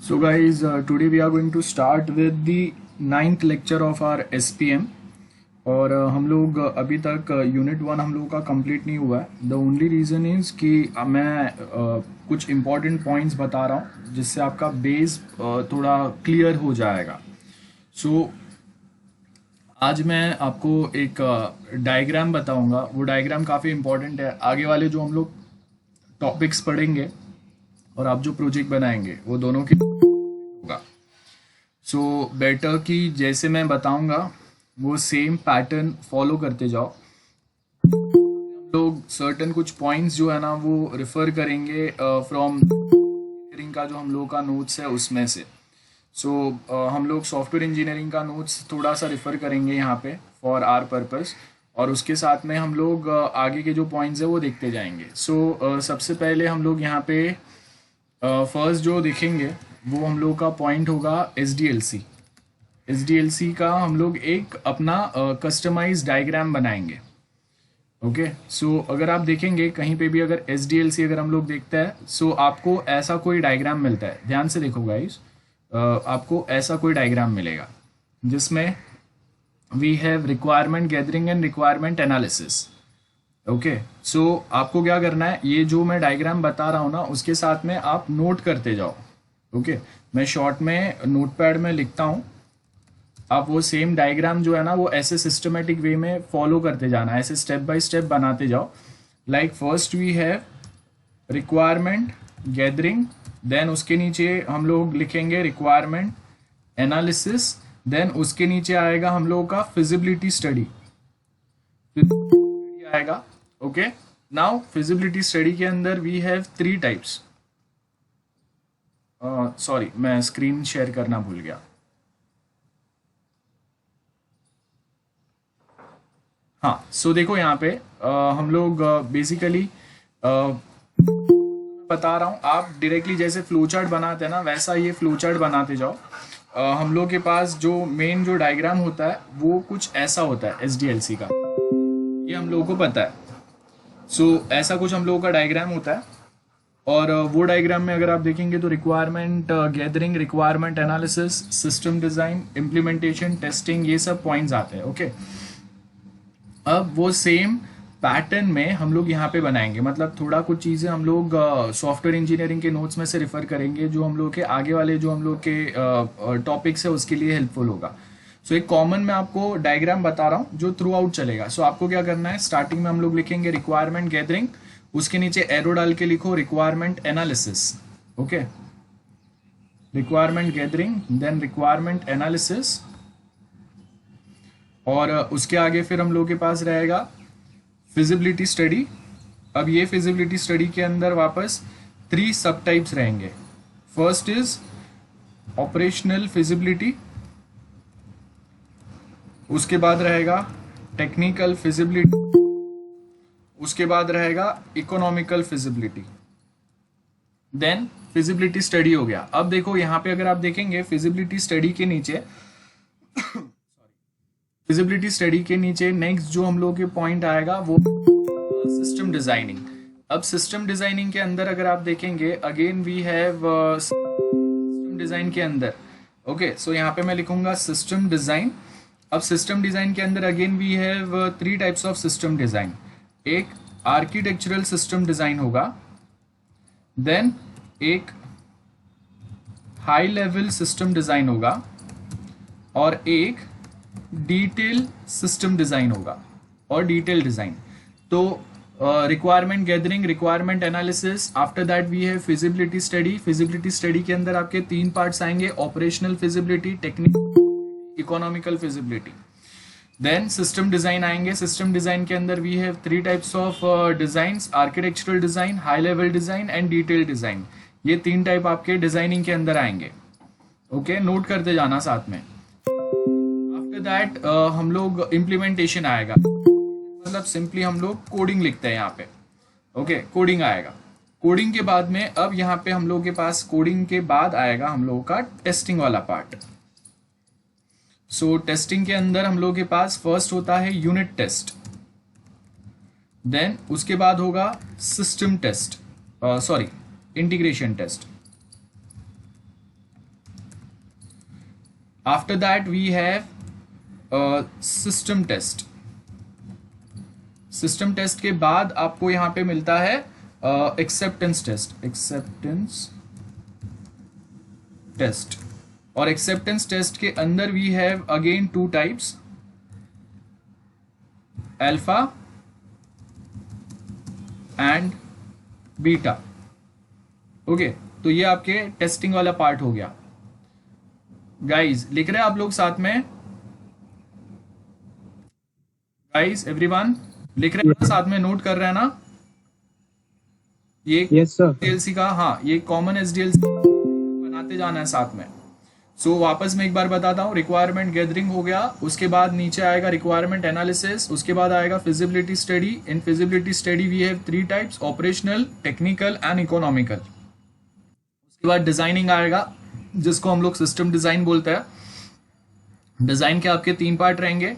So guys, today we are going to start with the 9th lecture of our SPM और हम लोग अभी तक यूनिट 1 हम लोगों का कंप्लीट नहीं हुआ है। द ओनली रीज़न इज़ कि मैं कुछ इम्पॉर्टेंट पॉइंट्स बता रहा हूँ जिससे आपका बेस थोड़ा क्लियर हो जाएगा। सो आज मैं आपको एक डायग्राम बताऊंगा। वो डायग्राम काफ़ी इम्पॉर्टेंट है। आगे वाले जो हम लोग टॉपिक्स पढ़ेंगे और आप जो प्रोजेक्ट बनाएंगे वो दोनों के होगा। सो बेटर कि जैसे मैं बताऊंगा वो सेम पैटर्न फॉलो करते जाओ। हम लोग सर्टन कुछ पॉइंट्स जो है ना वो रेफर करेंगे फ्रॉम का जो हम लोग का नोट्स है उसमें से। हम लोग सॉफ्टवेयर इंजीनियरिंग का नोट्स थोड़ा सा रेफर करेंगे यहाँ पे फॉर आर पर्पस, और उसके साथ में हम लोग आगे के जो पॉइंट्स है वो देखते जाएंगे। सबसे पहले हम लोग यहाँ पे फर्स्ट जो देखेंगे वो हम लोग का पॉइंट होगा SDLC। SDLC का हम लोग एक अपना कस्टमाइज डायग्राम बनाएंगे। ओके, अगर आप देखेंगे कहीं पे भी अगर SDLC अगर हम लोग देखते हैं आपको ऐसा कोई डायग्राम मिलता है। ध्यान से देखो गाइस, आपको ऐसा कोई डायग्राम मिलेगा जिसमें we have requirement gathering and requirement analysis. Okay, आपको क्या करना है, ये जो मैं डायग्राम बता रहा हूँ ना उसके साथ में आप नोट करते जाओ। ओके, मैं शॉर्ट में नोटपैड में लिखता हूँ, आप वो सेम डायग्राम जो है ना वो ऐसे सिस्टमेटिक वे में फॉलो करते जाना, ऐसे स्टेप बाय स्टेप बनाते जाओ। Like first we have requirement gathering, then उसके नीचे हम लोग लिखेंगे रिक्वायरमेंट एनालिसिस, देन उसके नीचे आएगा हम लोगों का फिजिबिलिटी स्टडी आएगा। ओके, नाउ फिजिबिलिटी स्टडी के अंदर वी हैव 3 टाइप्स। सॉरी, मैं स्क्रीन शेयर करना भूल गया। हाँ, देखो यहाँ पे हम लोग बेसिकली बता रहा हूँ, आप डायरेक्टली जैसे फ्लो चार्ट बनाते हैं ना वैसा ये फ्लो चार्ट बनाते जाओ। हम लोग के पास जो मेन जो डायग्राम होता है वो कुछ ऐसा होता है SDLC का, ये हम लोगों को पता है। ऐसा कुछ हम लोगों का डायग्राम होता है, और वो डायग्राम में अगर आप देखेंगे तो requirement gathering, requirement analysis, system design, implementation, testing, ये सब पॉइंट्स आते हैं। ओके, अब वो सेम पैटर्न में हम लोग यहाँ पे बनाएंगे, मतलब थोड़ा कुछ चीज़ें हम लोग सॉफ्टवेयर इंजीनियरिंग के नोट्स में से रेफर करेंगे जो हम लोग के आगे वाले जो हम लोग के टॉपिक्स है उसके लिए हेल्पफुल होगा। एक कॉमन मैं आपको डायग्राम बता रहा हूँ जो थ्रू आउट चलेगा। आपको क्या करना है, स्टार्टिंग में हम लोग लिखेंगे रिक्वायरमेंट गैदरिंग, उसके नीचे एरो डाल के लिखो requirement analysis. Okay, requirement gathering then requirement analysis, और उसके आगे फिर हम लोग के पास रहेगा फिजिबिलिटी स्टडी। अब ये फिजिबिलिटी स्टडी के अंदर वापस 3 सब टाइप्स रहेंगे। फर्स्ट इज ऑपरेशनल फिजिबिलिटी, उसके बाद रहेगा टेक्निकल फिजिबिलिटी, उसके बाद रहेगा economical feasibility, then feasibility study हो गया। अब देखो यहाँ पे अगर आप देखेंगे फिजिबिलिटी स्टडी के नीचे फिजिबिलिटी स्टडी के नीचे नेक्स्ट जो हम लोग के पॉइंट आएगा वो सिस्टम डिजाइनिंग। अब सिस्टम डिजाइनिंग के अंदर अगर आप देखेंगे again we have system design के अंदर। ओके, यहाँ पे मैं लिखूंगा सिस्टम डिजाइन। अब सिस्टम डिजाइन के अंदर again we have 3 types of system design. एक आर्किटेक्चरल सिस्टम डिजाइन होगा, देन एक हाई लेवल सिस्टम डिजाइन होगा, और एक डिटेल सिस्टम डिजाइन होगा और डिटेल डिजाइन। तो requirement gathering, requirement analysis, after that we have feasibility study. Feasibility study के अंदर आपके 3 पार्ट्स आएंगे, operational feasibility, technical, economical feasibility. Then system design आएंगे। सिस्टम डिजाइन के अंदर we have 3 types of designs, architectural design, high level design and detail design. ये 3 type आपके designing के अंदर आएंगे। ओके, नोट करते जाना साथ में। आफ्टर दैट हम लोग इम्प्लीमेंटेशन आएगा, मतलब सिंपली हम लोग कोडिंग लिखते हैं यहाँ पे। ओके, कोडिंग आएगा। कोडिंग के बाद में अब यहाँ पे हम लोग के पास कोडिंग के बाद आएगा हम लोगों का टेस्टिंग वाला पार्ट। टेस्टिंग के अंदर हम लोग के पास फर्स्ट होता है यूनिट टेस्ट, देन उसके बाद होगा system test, integration test. After that we have system test. System test के बाद आपको यहाँ पे मिलता है एक्सेप्टेंस टेस्ट। एक्सेप्टेंस टेस्ट, और एक्सेप्टेंस टेस्ट के अंदर we have again two types, alpha and beta. Okay, तो ये आपके टेस्टिंग वाला पार्ट हो गया। गाइज लिख रहे हैं आप लोग साथ में? गाइज एवरीवन लिख रहे हैं साथ में, नोट कर रहे हैं ना? ये एसडीएलसी का, हाँ ये कॉमन एसडीएलसी बनाते जाना है साथ में। सो वापस मैं एक बार बताता हूँ, रिक्वायरमेंट गैदरिंग हो गया, उसके बाद नीचे आएगा रिक्वायरमेंट एनालिसिस, उसके बाद आएगा feasibility study. In feasibility study we have 3 types, operational, technical and economical. उसके बाद डिजाइनिंग आएगा, जिसको हम लोग सिस्टम डिजाइन बोलते हैं। डिजाइन के आपके 3 पार्ट रहेंगे,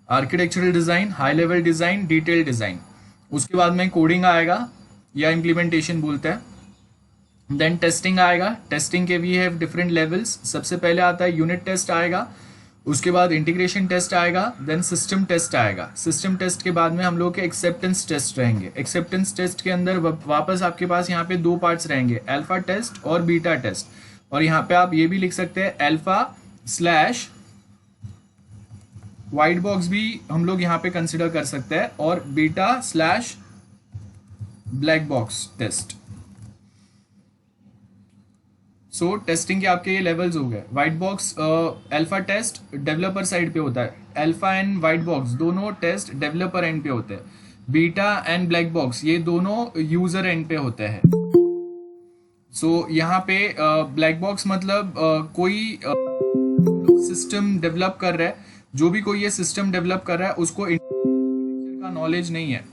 architectural design, high level design, detail design. उसके बाद में कोडिंग आएगा या इम्प्लीमेंटेशन बोलते हैं। देन टेस्टिंग आएगा, टेस्टिंग के वी हैव डिफरेंट लेवल्स। सबसे पहले आता है यूनिट टेस्ट आएगा, उसके बाद इंटीग्रेशन टेस्ट आएगा, देन सिस्टम टेस्ट आएगा। सिस्टम टेस्ट के बाद में हम लोग के एक्सेप्टेंस टेस्ट रहेंगे। एक्सेप्टेंस टेस्ट के अंदर वापस आपके पास यहाँ पे 2 पार्ट्स रहेंगे, अल्फा टेस्ट और बीटा टेस्ट। और यहाँ पे आप ये भी लिख सकते हैं अल्फा स्लैश व्हाइट बॉक्स भी हम लोग यहाँ पे कंसिडर कर सकते हैं, और beta slash black box test. So testing के आपके ये लेवल्स हो गए। White box alpha test developer side पे होता है, अल्फा एंड व्हाइट बॉक्स दोनों टेस्ट डेवलपर एंड पे होते हैं। बीटा एंड ब्लैक बॉक्स ये दोनों यूजर एंड पे होते हैं। सो यहाँ पे ब्लैक बॉक्स मतलब कोई सिस्टम डेवलप कर रहा है, जो भी कोई ये सिस्टम डेवलप कर रहा है उसको का नॉलेज नहीं है,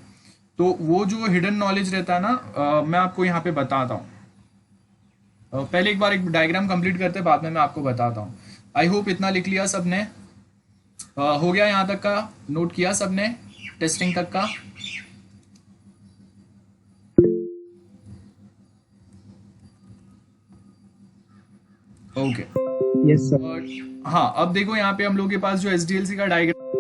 तो वो जो हिडन नॉलेज रहता है ना, मैं आपको यहाँ पे बताता हूँ। पहले एक बार एक डायग्राम कंप्लीट करते हैं, बाद में मैं आपको बताता हूँ। आई होप इतना लिख लिया सबने, हो गया यहाँ तक का, नोट किया सबने टेस्टिंग तक का? Okay, yes sir. हाँ, अब देखो यहाँ पे हम लोग के पास जो एसडीएलसी का डायग्राम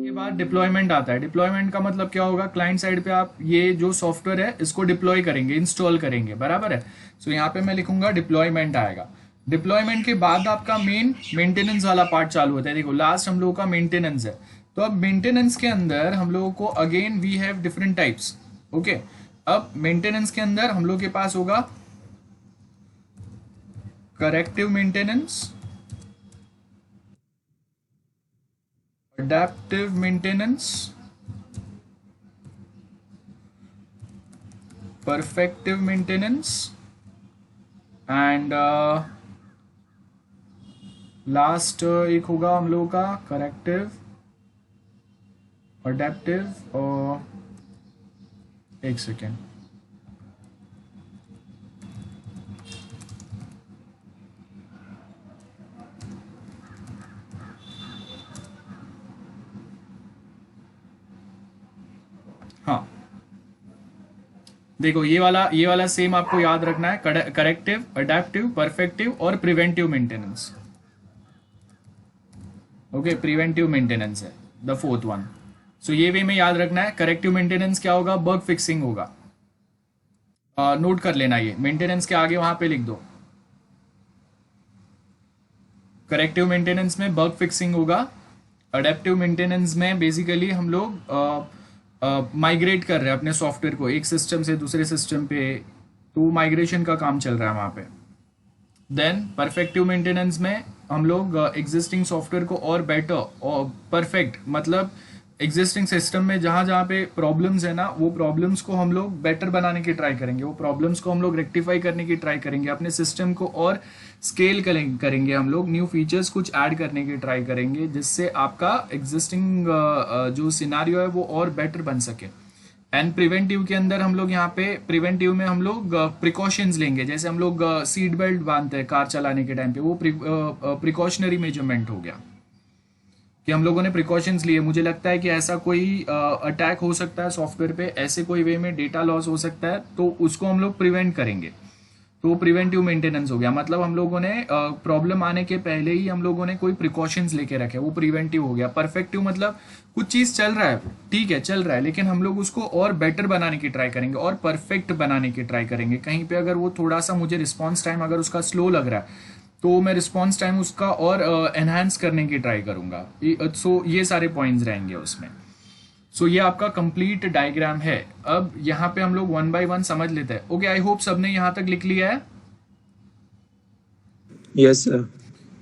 के बाद डिप्लॉयमेंट आता है। डिप्लॉयमेंट का मतलब क्या होगा, क्लाइंट साइड पे आप ये जो सॉफ्टवेयर है इसको डिप्लॉय करेंगे, इंस्टॉल करेंगे, बराबर है। सो यहाँ पे मैं लिखूंगा डिप्लॉयमेंट आएगा। डिप्लॉयमेंट के बाद आपका मेन मेंटेनेंस वाला पार्ट चालू होता है। देखो लास्ट हम लोगों का मेंटेनेंस है, तो अब मेंटेनेंस के अंदर हम लोगों को again we have different types. Okay, अब मेंटेनेंस के अंदर हम लोग के पास होगा corrective maintenance, adaptive maintenance, perfective maintenance and last एक होगा हम लोगों का करेक्टिव, अडेप्टिव और एक सेकेंड, हाँ देखो ये वाला सेम आपको याद रखना है, करेक्टिव, अडेप्टिव, परफेक्टिव और preventive maintenance. Okay, preventive maintenance है द 4th वन। सो ये वे में याद रखना है। करेक्टिव मेंटेनेंस क्या होगा, बग फिक्सिंग होगा। नोट कर लेना, ये मेंटेनेंस के आगे वहां पे लिख दो। करेक्टिव मेंटेनेंस में बग फिक्सिंग होगा। अडेप्टिव मेंटेनेंस में बेसिकली हम लोग माइग्रेट कर रहे हैं अपने सॉफ्टवेयर को एक सिस्टम से दूसरे सिस्टम पे, तो माइग्रेशन का काम चल रहा है वहाँ पे। देन परफेक्टिव मेंटेनेंस में हम लोग एग्जिस्टिंग सॉफ्टवेयर को और बेटर और परफेक्ट, मतलब एग्जिस्टिंग सिस्टम में जहाँ जहाँ पे प्रॉब्लम्स है ना, वो प्रॉब्लम्स को हम लोग बेटर बनाने की ट्राई करेंगे, वो प्रॉब्लम्स को हम लोग रेक्टिफाई करने की ट्राई करेंगे, अपने सिस्टम को और स्केल करेंगे, हम लोग न्यू फीचर्स कुछ ऐड करने की ट्राई करेंगे, जिससे आपका एग्जिस्टिंग जो सिनारियो है वो और बेटर बन सके। एंड प्रिवेंटिव के अंदर हम लोग यहाँ पे प्रिवेंटिव में हम लोग प्रिकॉशंस लेंगे, जैसे हम लोग सीट बेल्ट बांधते हैं कार चलाने के टाइम पे, वो प्रिकॉशनरी मेजरमेंट हो गया कि हम लोगों ने प्रिकॉशंस लिए। मुझे लगता है कि ऐसा कोई अटैक हो सकता है सॉफ्टवेयर पे, ऐसे कोई वे में डेटा लॉस हो सकता है, तो उसको हम लोग प्रिवेंट करेंगे। तो प्रिवेंटिव मेंटेनेंस हो गया, मतलब हम लोगों ने प्रॉब्लम आने के पहले ही हम लोगों ने कोई प्रिकॉशंस लेके रखे, वो प्रिवेंटिव हो गया। परफेक्टिव मतलब कुछ चीज चल रहा है, ठीक है चल रहा है, लेकिन हम लोग उसको और बेटर बनाने की ट्राई करेंगे और परफेक्ट बनाने की ट्राई करेंगे। कहीं पे अगर वो थोड़ा सा मुझे रिस्पॉन्स टाइम अगर उसका स्लो लग रहा है तो मैं रिस्पॉन्स टाइम उसका और एनहांस करने की ट्राई करूंगा। सो ये सारे पॉइंट्स रहेंगे उसमें। सो ये आपका कंप्लीट डायग्राम है। अब यहाँ पे हम लोग वन बाय वन समझ लेते हैं। ओके, आई होप सबने यहाँ तक लिख लिया है। Yes sir.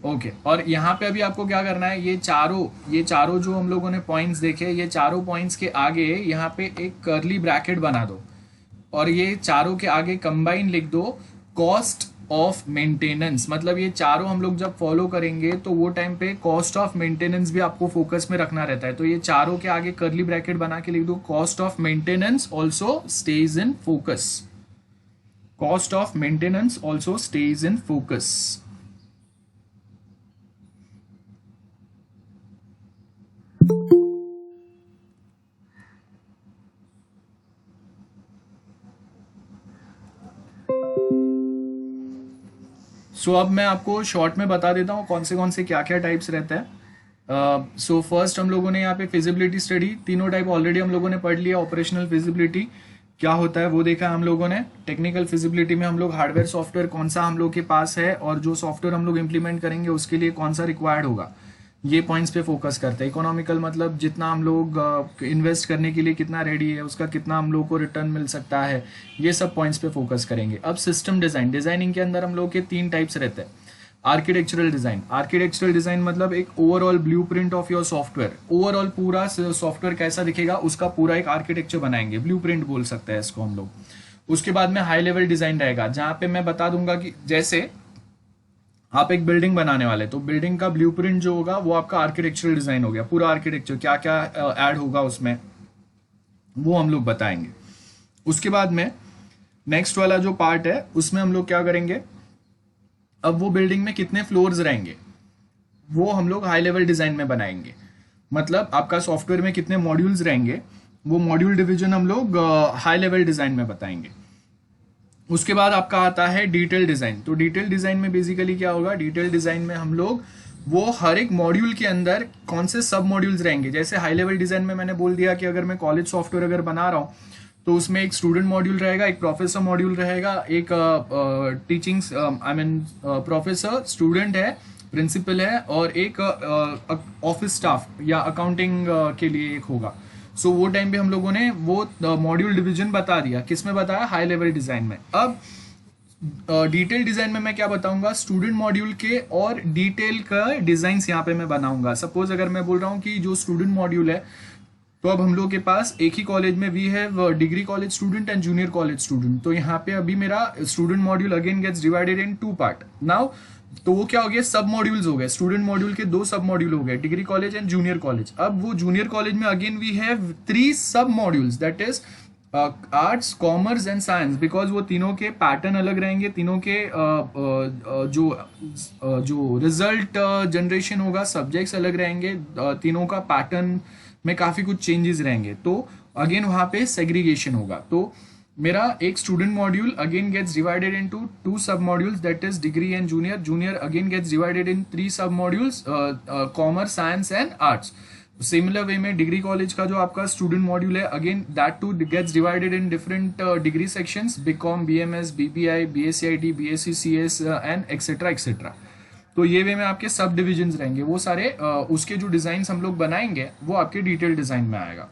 ओके, और यहाँ पे अभी आपको क्या करना है, ये चारों जो हम लोगों ने पॉइंट्स देखे, ये चारों पॉइंट्स के आगे यहाँ पे एक कर्ली ब्रैकेट बना दो और ये चारों के आगे कंबाइन लिख दो कॉस्ट ऑफ मेंटेनेंस। मतलब ये चारों हम लोग जब फॉलो करेंगे तो वो टाइम पे कॉस्ट ऑफ मेंटेनेंस भी आपको फोकस में रखना रहता है। तो ये चारों के आगे कर्ली ब्रैकेट बना के लिख दो cost of maintenance also stage in focus. Cost of maintenance also stage in focus. So अब मैं आपको शॉर्ट में बता देता हूँ कौन से क्या क्या टाइप्स रहता है। सो फर्स्ट हम लोगों ने यहाँ पे फिजिबिलिटी स्टडी, तीनों टाइप ऑलरेडी हम लोगों ने पढ़ लिया। ऑपरेशनल फिजिबिलिटी क्या होता है वो देखा हम लोगों ने। टेक्निकल फिजिबिलिटी में हम लोग हार्डवेयर सॉफ्टवेयर कौन सा हम लोग के पास है और जो सॉफ्टवेयर हम लोग इंप्लीमेंट करेंगे उसके लिए कौन सा रिक्वायर्ड होगा, ये पॉइंट्स पे फोकस करते हैं। इकोनॉमिकल मतलब जितना हम लोग इन्वेस्ट करने के लिए कितना रेडी है, उसका कितना हम लोग को रिटर्न मिल सकता है, ये सब पॉइंट्स पे फोकस करेंगे। अब सिस्टम डिजाइन, डिजाइनिंग के अंदर हम लोग के 3 टाइप्स रहते हैं। आर्किटेक्चरल डिजाइन, आर्किटेक्चरल डिजाइन मतलब एक overall blueprint of your software. Overall पूरा सॉफ्टवेयर कैसा दिखेगा उसका पूरा एक आर्किटेक्चर बनाएंगे, ब्लूप्रिंट बोल सकते हैं इसको हम लोग। उसके बाद में हाई लेवल डिजाइन रहेगा जहां पे मैं बता दूंगा कि जैसे आप एक बिल्डिंग बनाने वाले, तो बिल्डिंग का ब्लूप्रिंट जो होगा वो आपका आर्किटेक्चरल डिजाइन हो गया। पूरा आर्किटेक्चर क्या क्या ऐड होगा उसमें वो हम लोग बताएंगे। उसके बाद में नेक्स्ट वाला जो पार्ट है उसमें हम लोग क्या करेंगे, अब वो बिल्डिंग में कितने फ्लोर्स रहेंगे वो हम लोग हाई लेवल डिजाइन में बनाएंगे। मतलब आपका सॉफ्टवेयर में कितने मॉड्यूल्स रहेंगे वो मॉड्यूल डिवीजन हम लोग हाई लेवल डिजाइन में बताएंगे। उसके बाद आपका आता है डिटेल डिजाइन। तो डिटेल डिजाइन में बेसिकली क्या होगा, डिटेल डिजाइन में हम लोग वो हर एक मॉड्यूल के अंदर कौन से सब मॉड्यूल्स रहेंगे। जैसे हाई लेवल डिजाइन में मैंने बोल दिया कि अगर मैं कॉलेज सॉफ्टवेयर अगर बना रहा हूँ तो उसमें एक स्टूडेंट मॉड्यूल रहेगा, एक प्रोफेसर मॉड्यूल रहेगा, एक teaching I mean professor, student है, प्रिंसिपल है, और एक ऑफिस स्टाफ या अकाउंटिंग के लिए एक होगा। सो वो टाइम पे हम लोगों ने वो मॉड्यूल डिवीजन बता दिया, किसमें बताया, हाई लेवल डिजाइन में। अब डिटेल डिजाइन में मैं क्या बताऊंगा, स्टूडेंट मॉड्यूल के और डिटेल का डिजाइन यहाँ पे मैं बनाऊंगा। सपोज अगर मैं बोल रहा हूँ कि जो स्टूडेंट मॉड्यूल है, तो अब हम लोग के पास एक ही कॉलेज में we have degree college student and junior college student. तो यहाँ पे अभी मेरा student module again gets divided in 2 part now. तो वो क्या हो गया, सब मॉड्यूल्स हो गए। स्टूडेंट मॉड्यूल के 2 सब मॉड्यूल हो गए, degree college and junior college. अब वो जूनियर कॉलेज में again we have 3 sub modules, that is arts, commerce and science, because वो तीनों के पैटर्न अलग रहेंगे, तीनों के जो रिजल्ट जनरेशन होगा, सब्जेक्ट्स अलग रहेंगे, तीनों का पैटर्न में काफी कुछ चेंजेस रहेंगे। तो अगेन वहां पे सेग्रीगेशन होगा। तो मेरा एक student module again gets divided into 2 sub modules, that is degree and junior. Junior again gets divided in 3 sub modules, commerce, science and arts. Similar way में डिग्री कॉलेज का जो आपका स्टूडेंट मॉड्यूल है, again that too gets divided in different degree sections, BCom, BMS, BPI, BScIT, BScCS and etcetera etcetera. तो ये वे में आपके sub division रहेंगे। वो सारे उसके जो डिजाइन हम लोग बनाएंगे वो आपके डिटेल डिजाइन में आएगा।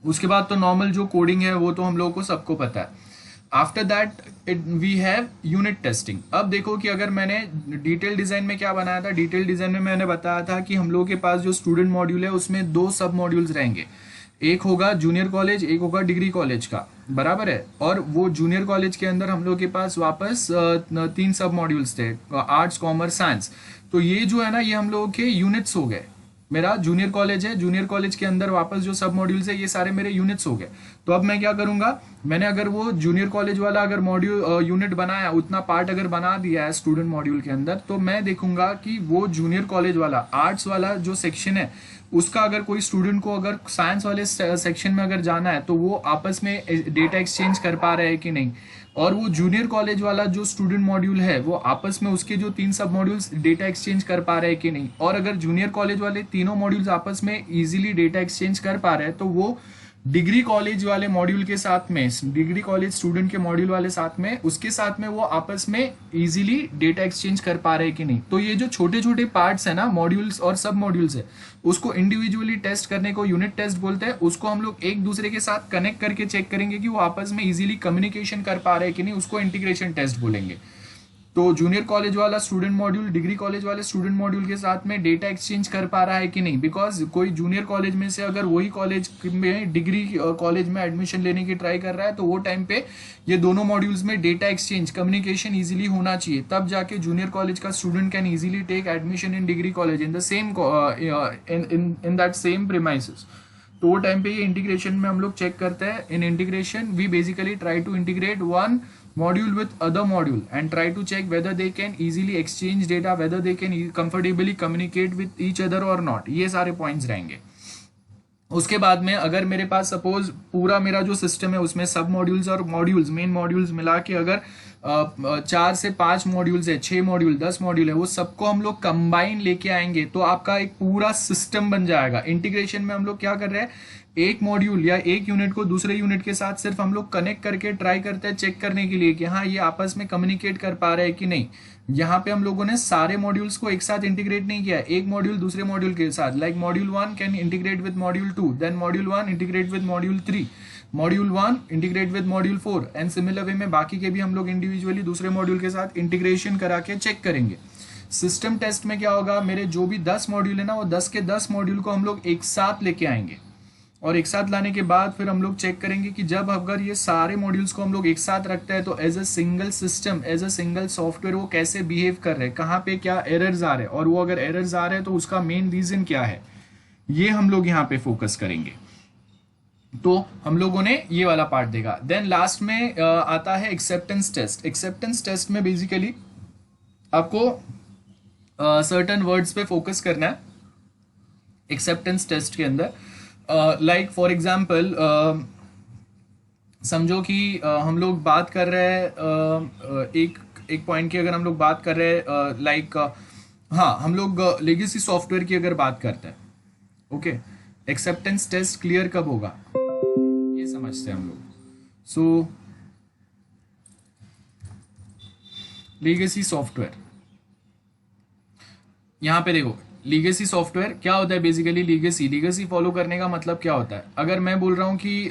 उसके बाद तो नॉर्मल जो कोडिंग है वो तो हम लोगों को सबको पता है। After that we have unit testing. अब देखो कि अगर मैंने डिटेल डिजाइन में क्या बनाया था, डिटेल डिजाइन में मैंने बताया था कि हम लोगों के पास जो स्टूडेंट मॉड्यूल है उसमें 2 सब मॉड्यूल्स रहेंगे, एक होगा जूनियर कॉलेज, एक होगा डिग्री कॉलेज का, बराबर है। और वो जूनियर कॉलेज के अंदर हम लोग के पास वापस 3 सब मॉड्यूल्स थे, आर्ट्स, कॉमर्स, साइंस। तो ये जो है ना, ये हम लोगों के यूनिट्स हो गए। मेरा जूनियर कॉलेज है, जूनियर कॉलेज के अंदर वापस जो सब मॉड्यूल्स है ये सारे मेरे यूनिट्स हो गए। तो अब मैं क्या करूंगा, मैंने अगर वो जूनियर कॉलेज वाला अगर मॉड्यूल यूनिट बनाया, उतना पार्ट अगर बना दिया है स्टूडेंट मॉड्यूल के अंदर, तो मैं देखूंगा कि वो जूनियर कॉलेज वाला आर्ट्स वाला जो सेक्शन है उसका अगर कोई स्टूडेंट को अगर साइंस वाले सेक्शन में अगर जाना है तो वो आपस में डेटा एक्सचेंज कर पा रहे हैं कि नहीं, और वो जूनियर कॉलेज वाला जो स्टूडेंट मॉड्यूल है वो आपस में उसके जो 3 सब मॉड्यूल्स डेटा एक्सचेंज कर पा रहे हैं कि नहीं। और अगर जूनियर कॉलेज वाले तीनों मॉड्यूल्स आपस में इजीली डेटा एक्सचेंज कर पा रहे हैं तो वो डिग्री कॉलेज वाले मॉड्यूल के साथ में, डिग्री कॉलेज स्टूडेंट के मॉड्यूल वाले साथ में, उसके साथ में वो आपस में इजीली डेटा एक्सचेंज कर पा रहे हैं कि नहीं। तो ये जो छोटे छोटे पार्ट्स है ना, मॉड्यूल्स और सब मॉड्यूल्स है, उसको इंडिविजुअली टेस्ट करने को यूनिट टेस्ट बोलते हैं। उसको हम लोग एक दूसरे के साथ कनेक्ट करके चेक करेंगे कि वो आपस में इजीली कम्युनिकेशन कर पा रहे हैं कि नहीं, उसको इंटीग्रेशन टेस्ट बोलेंगे। तो जूनियर कॉलेज वाला स्टूडेंट मॉड्यूल डिग्री कॉलेज वाले स्टूडेंट मॉड्यूल के साथ में डेटा एक्सचेंज कर पा रहा है कि नहीं, बिकॉज कोई जूनियर कॉलेज में से अगर वही कॉलेज में डिग्री कॉलेज में एडमिशन लेने की ट्राई कर रहा है तो वो टाइम पे ये दोनों मॉड्यूल्स में डेटा एक्सचेंज कम्युनिकेशन इजीली होना चाहिए, तब जाके जूनियर कॉलेज का student can easily take admission in degree college in the same in that same premises. तो वो टाइम पे ये इंटीग्रेशन में हम लोग चेक करते हैं। In integration we basically try to integrate one module with other module and try to check whether they can easily exchange data, whether they can comfortably communicate with each other or not। ये सारे points रहेंगे। उसके बाद में अगर मेरे पास suppose पूरा मेरा जो सिस्टम है उसमें सब मॉड्यूल्स और मॉड्यूल्स मेन मॉड्यूल्स मिला के अगर 4 से 5 मॉड्यूल्स है, 6 मॉड्यूल 10 मॉड्यूल है, वो सबको हम लोग कंबाइन लेके आएंगे तो आपका एक पूरा सिस्टम बन जाएगा। इंटीग्रेशन में हम लोग क्या कर रहे हैं, एक मॉड्यूल या एक यूनिट को दूसरे यूनिट के साथ सिर्फ हम लोग कनेक्ट करके ट्राई करते हैं चेक करने के लिए कि हाँ ये आपस में कम्युनिकेट कर पा रहे हैं कि नहीं। यहाँ पे हम लोगों ने सारे मॉड्यूल्स को एक साथ इंटीग्रेट नहीं किया, एक मॉड्यूल दूसरे मॉड्यूल के साथ, like module 1 can integrate with module 2, then module 1 integrate with module 3, module 1 integrate with module 4 and similar way में बाकी के भी हम लोग इंडिविजुअली दूसरे मॉड्यूल के साथ इंटीग्रेशन करा के चेक करेंगे। सिस्टम टेस्ट में क्या होगा, मेरे जो भी 10 मॉड्यूल है ना वो 10 के 10 मॉड्यूल को हम लोग एक साथ लेके आएंगे और एक साथ लाने के बाद फिर हम लोग चेक करेंगे कि जब अगर ये सारे मॉड्यूल्स को हम लोग एक साथ रखते हैं तो as a single system, as a single software वो कैसे बिहेव कर रहे हैं, कहाँ पे क्या एरर्स आ रहे हैं, और वो अगर एरर्स आ रहे हैं तो उसका मेन रीजन क्या है, ये हम लोग यहाँ पे फोकस करेंगे। तो हम लोगों ने ये वाला पार्ट देखा। देन लास्ट में आता है एक्सेप्टेंस टेस्ट। एक्सेप्टेंस टेस्ट में बेसिकली आपको सर्टेन वर्ड्स पे फोकस करना है एक्सेप्टेंस टेस्ट के अंदर। लाइक फॉर एग्जाम्पल समझो कि हम लोग बात कर रहे हैं एक पॉइंट की, अगर हम लोग बात कर रहे हैं लाइक हाँ हम लोग लेगेसी सॉफ्टवेयर की अगर बात करते हैं, ओके, एक्सेप्टेंस टेस्ट क्लियर कब होगा ये समझते हैं हम लोग। सो लेगेसी सॉफ्टवेयर, यहाँ पे देखो लीगेसी सॉफ्टवेयर क्या होता है बेसिकली। लीगेसी फॉलो करने का मतलब क्या होता है, अगर मैं बोल रहा हूं कि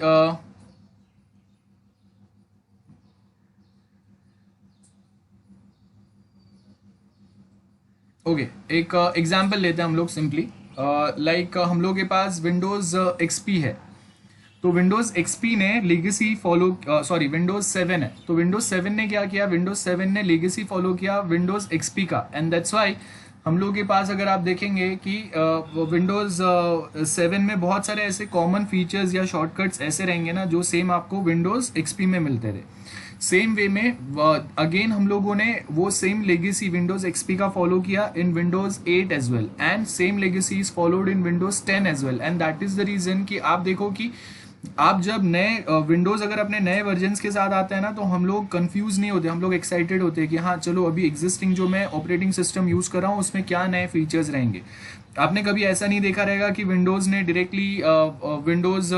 ओके एक एग्जांपल लेते हैं हम लोग सिंपली, लाइक हम लोग के पास विंडोज एक्सपी है, तो विंडोज एक्सपी ने लीगेसी फॉलो, सॉरी विंडोज 7 है, तो विंडोज 7 ने क्या किया, विंडोज 7 ने लीगेसी फॉलो किया विंडोज एक्सपी का, एंड दैट्स वाई हम लोग के पास अगर आप देखेंगे कि विंडोज 7 में बहुत सारे ऐसे कॉमन फीचर्स या शॉर्टकट्स ऐसे रहेंगे ना जो सेम आपको विंडोज एक्सपी में मिलते थे। सेम वे में अगेन हम लोगों ने वो सेम लेगेसी विंडोज एक्सपी का फॉलो किया in Windows 8 as well, and same legacy is followed in Windows 10 as well, and that is the reason कि आप देखो कि आप जब नए विंडोज अगर अपने नए वर्जन्स के साथ आते हैं ना तो हम लोग कंफ्यूज नहीं होते, हम लोग एक्साइटेड होते हैं कि हाँ चलो अभी एग्जिस्टिंग जो मैं ऑपरेटिंग सिस्टम यूज कर रहा हूँ उसमें क्या नए फीचर्स रहेंगे। आपने कभी ऐसा नहीं देखा रहेगा कि विंडोज ने डायरेक्टली विंडोज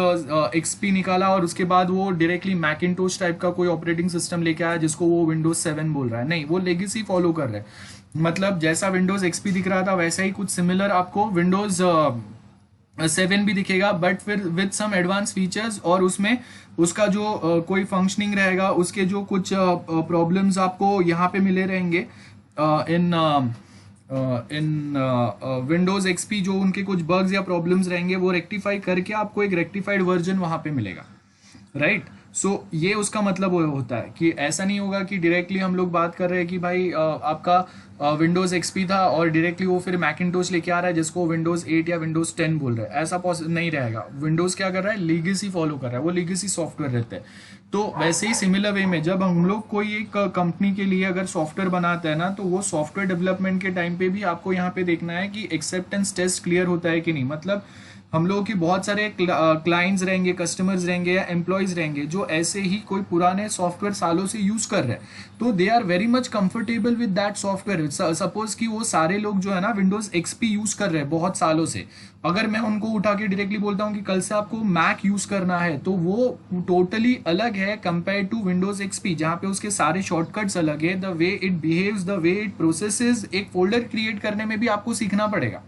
एक्सपी निकाला और उसके बाद वो डायरेक्टली मैकिंटोश टाइप का कोई ऑपरेटिंग सिस्टम लेके आया जिसको वो विंडोज 7 बोल रहा है। नहीं, वो लेगेसी फॉलो कर रहे हैं, मतलब जैसा विंडोज एक्सपी दिख रहा था वैसा ही कुछ सिमिलर आपको विंडोज 7 भी दिखेगा, बट फिर विद सम एडवांस फीचर्स, और उसमें उसका जो कोई फंक्शनिंग रहेगा, उसके जो कुछ प्रॉब्लम्स आपको यहाँ पे मिले रहेंगे इन विंडोज एक्सपी, जो उनके कुछ बग्स या प्रॉब्लम्स रहेंगे वो रेक्टिफाई करके आपको एक रेक्टिफाइड वर्जन वहाँ पे मिलेगा, राइट। सो ये उसका मतलब वो होता है कि ऐसा नहीं होगा कि डायरेक्टली हम लोग बात कर रहे हैं कि भाई आपका विंडोज एक्सपी था और डायरेक्टली वो फिर मैकिनटोश लेके आ रहा है जिसको विंडोज 8 या विंडोज 10 बोल रहा है, ऐसा पॉसिबल नहीं रहेगा। विंडोज क्या कर रहा है, लीगेसी फॉलो कर रहा है, वो लीगेसी सॉफ्टवेयर रहते हैं। तो वैसे ही सिमिलर वे में जब हम लोग कोई एक कंपनी के लिए अगर सॉफ्टवेयर बनाते हैं ना, तो वो सॉफ्टवेयर डेवलपमेंट के टाइम पे भी आपको यहाँ पे देखना है कि एक्सेप्टेंस टेस्ट क्लियर होता है कि नहीं। मतलब हम लोगों की बहुत सारे क्लाइंट्स रहेंगे, कस्टमर्स रहेंगे या एम्प्लॉयज रहेंगे जो ऐसे ही कोई पुराने सॉफ्टवेयर सालों से यूज कर रहे हैं, तो they are very much comfortable with that software. Suppose कि वो सारे लोग जो है ना विंडोज एक्सपी यूज कर रहे हैं बहुत सालों से, अगर मैं उनको उठा के डायरेक्टली बोलता हूँ कि कल से आपको मैक यूज करना है, तो वो टोटली अलग है कंपेयर टू विंडोज एक्सपी, जहाँ पे उसके सारे शॉर्टकट्स अलग है, the way it behaves, the way it processes, एक फोल्डर क्रिएट करने में भी आपको सीखना पड़ेगा।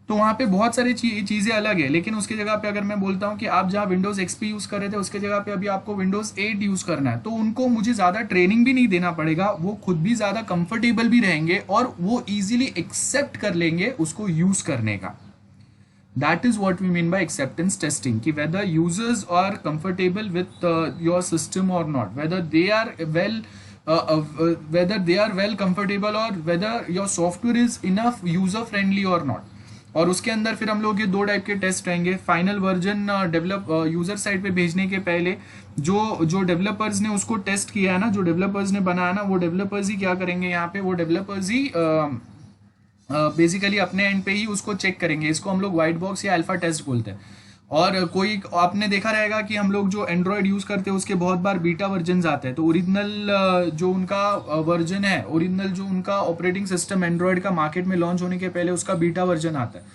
तो वहाँ पे बहुत सारी चीज़ें अलग है। लेकिन उसकी जगह पे अगर मैं बोलता हूँ कि आप जहाँ विंडोज एक्सपी यूज़ कर रहे थे उसके जगह पे अभी आपको विंडोज 8 यूज़ करना है, तो उनको मुझे ज़्यादा ट्रेनिंग भी नहीं देना पड़ेगा, वो खुद भी ज़्यादा कंफर्टेबल भी रहेंगे और वो इजीली एक्सेप्ट कर लेंगे उसको यूज़ करने का। That is what we mean by acceptance testing, कि whether users are comfortable with your system or not, whether they are well comfortable or whether your software is enough user friendly or not। और उसके अंदर फिर हम लोग ये दो type के टेस्ट रहेंगे। Final version develop user side पे भेजने के पहले जो डेवलपर्स ने उसको टेस्ट किया है ना, जो डेवलपर्स ने बनाया ना, वो डेवलपर्स ही क्या करेंगे यहाँ पे, वो डेवलपर्स ही बेसिकली अपने एंड पे ही उसको चेक करेंगे। इसको हम लोग व्हाइट बॉक्स या अल्फा टेस्ट बोलते हैं। और कोई आपने देखा रहेगा कि हम लोग जो एंड्रॉयड यूज करते हैं उसके बहुत बार बीटा वर्जन आते हैं, तो ओरिजिनल जो उनका वर्जन है, ओरिजिनल जो उनका ऑपरेटिंग सिस्टम एंड्रॉयड का मार्केट में लॉन्च होने के पहले उसका बीटा वर्जन आता है,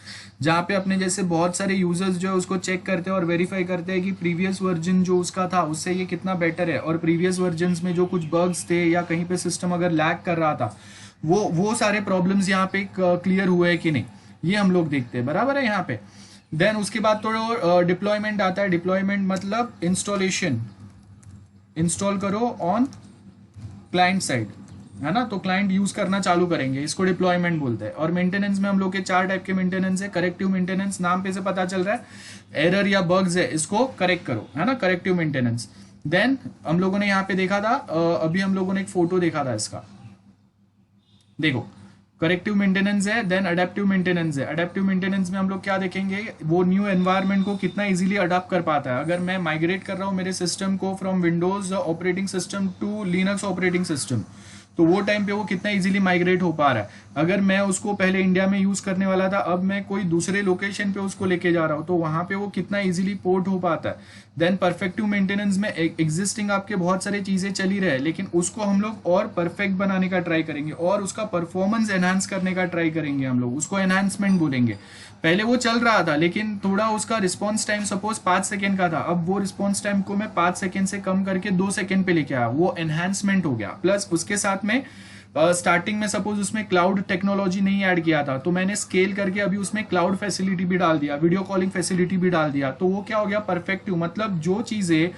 जहाँ पे अपने जैसे बहुत सारे यूजर्स जो है उसको चेक करते हैं और वेरीफाई करते हैं कि प्रीवियस वर्जन जो उसका था उससे ये कितना बेटर है, और प्रीवियस वर्जन में जो कुछ बग्स थे या कहीं पे सिस्टम अगर लैग कर रहा था वो सारे प्रॉब्लम्स यहाँ पे क्लियर हुए हैं कि नहीं, ये हम लोग देखते हैं। बराबर है यहाँ पे। देन उसके बाद तो डिप्लॉयमेंट आता है। डिप्लॉयमेंट मतलब इंस्टॉलेशन, इंस्टॉल करो ऑन क्लाइंट साइड, है ना, तो क्लाइंट यूज करना चालू करेंगे, इसको डिप्लॉयमेंट बोलते हैं। और मेंटेनेंस में हम लोग के 4 टाइप के मेंटेनेंस है। करेक्टिव मेंटेनेंस, नाम पे से पता चल रहा है एरर या बग्स है, इसको करेक्ट करो, है ना, करेक्टिव मेंटेनेंस। देन हम लोगों ने यहाँ पे देखा था, अभी हम लोगों ने एक फोटो देखा था इसका, देखो करेक्टिव मेंटेनेंस है। देन अडेप्टिव मेंटेनेंस है। अडेप्टिव मेंटेनेंस में हम लोग क्या देखेंगे, वो न्यू एनवायरनमेंट को कितना इजीली अडॉप्ट कर पाता है। अगर मैं माइग्रेट कर रहा हूँ मेरे सिस्टम को from Windows operating system to Linux operating system, तो वो टाइम पे वो कितना इजीली माइग्रेट हो पा रहा है। अगर मैं उसको पहले इंडिया में यूज करने वाला था, अब मैं कोई दूसरे लोकेशन पे उसको लेके जा रहा हूँ, तो वहां पे वो कितना इजीली पोर्ट हो पाता है। देन परफेक्टिव मेंटेनेंस में एग्जिस्टिंग आपके बहुत सारी चीजें चली रहे, लेकिन उसको हम लोग और परफेक्ट बनाने का ट्राई करेंगे और उसका परफॉर्मेंस एनहांस करने का ट्राई करेंगे हम लोग, उसको एनहांसमेंट बोलेंगे। पहले वो चल रहा था लेकिन थोड़ा उसका रिस्पॉन्स टाइम सपोज 5 सेकेंड का था, अब वो रिस्पॉन्स टाइम को मैं 5 सेकेंड से कम करके 2 सेकेंड पे लेके आया, वो एनहांसमेंट हो गया। प्लस उसके साथ में स्टार्टिंग में सपोज उसमें क्लाउड टेक्नोलॉजी नहीं ऐड किया था, तो मैंने स्केल करके अभी उसमें क्लाउड फैसिलिटी भी डाल दिया, वीडियो कॉलिंग फैसिलिटी भी डाल दिया, तो वो क्या हो गया, परफेक्टिव। मतलब जो चीजें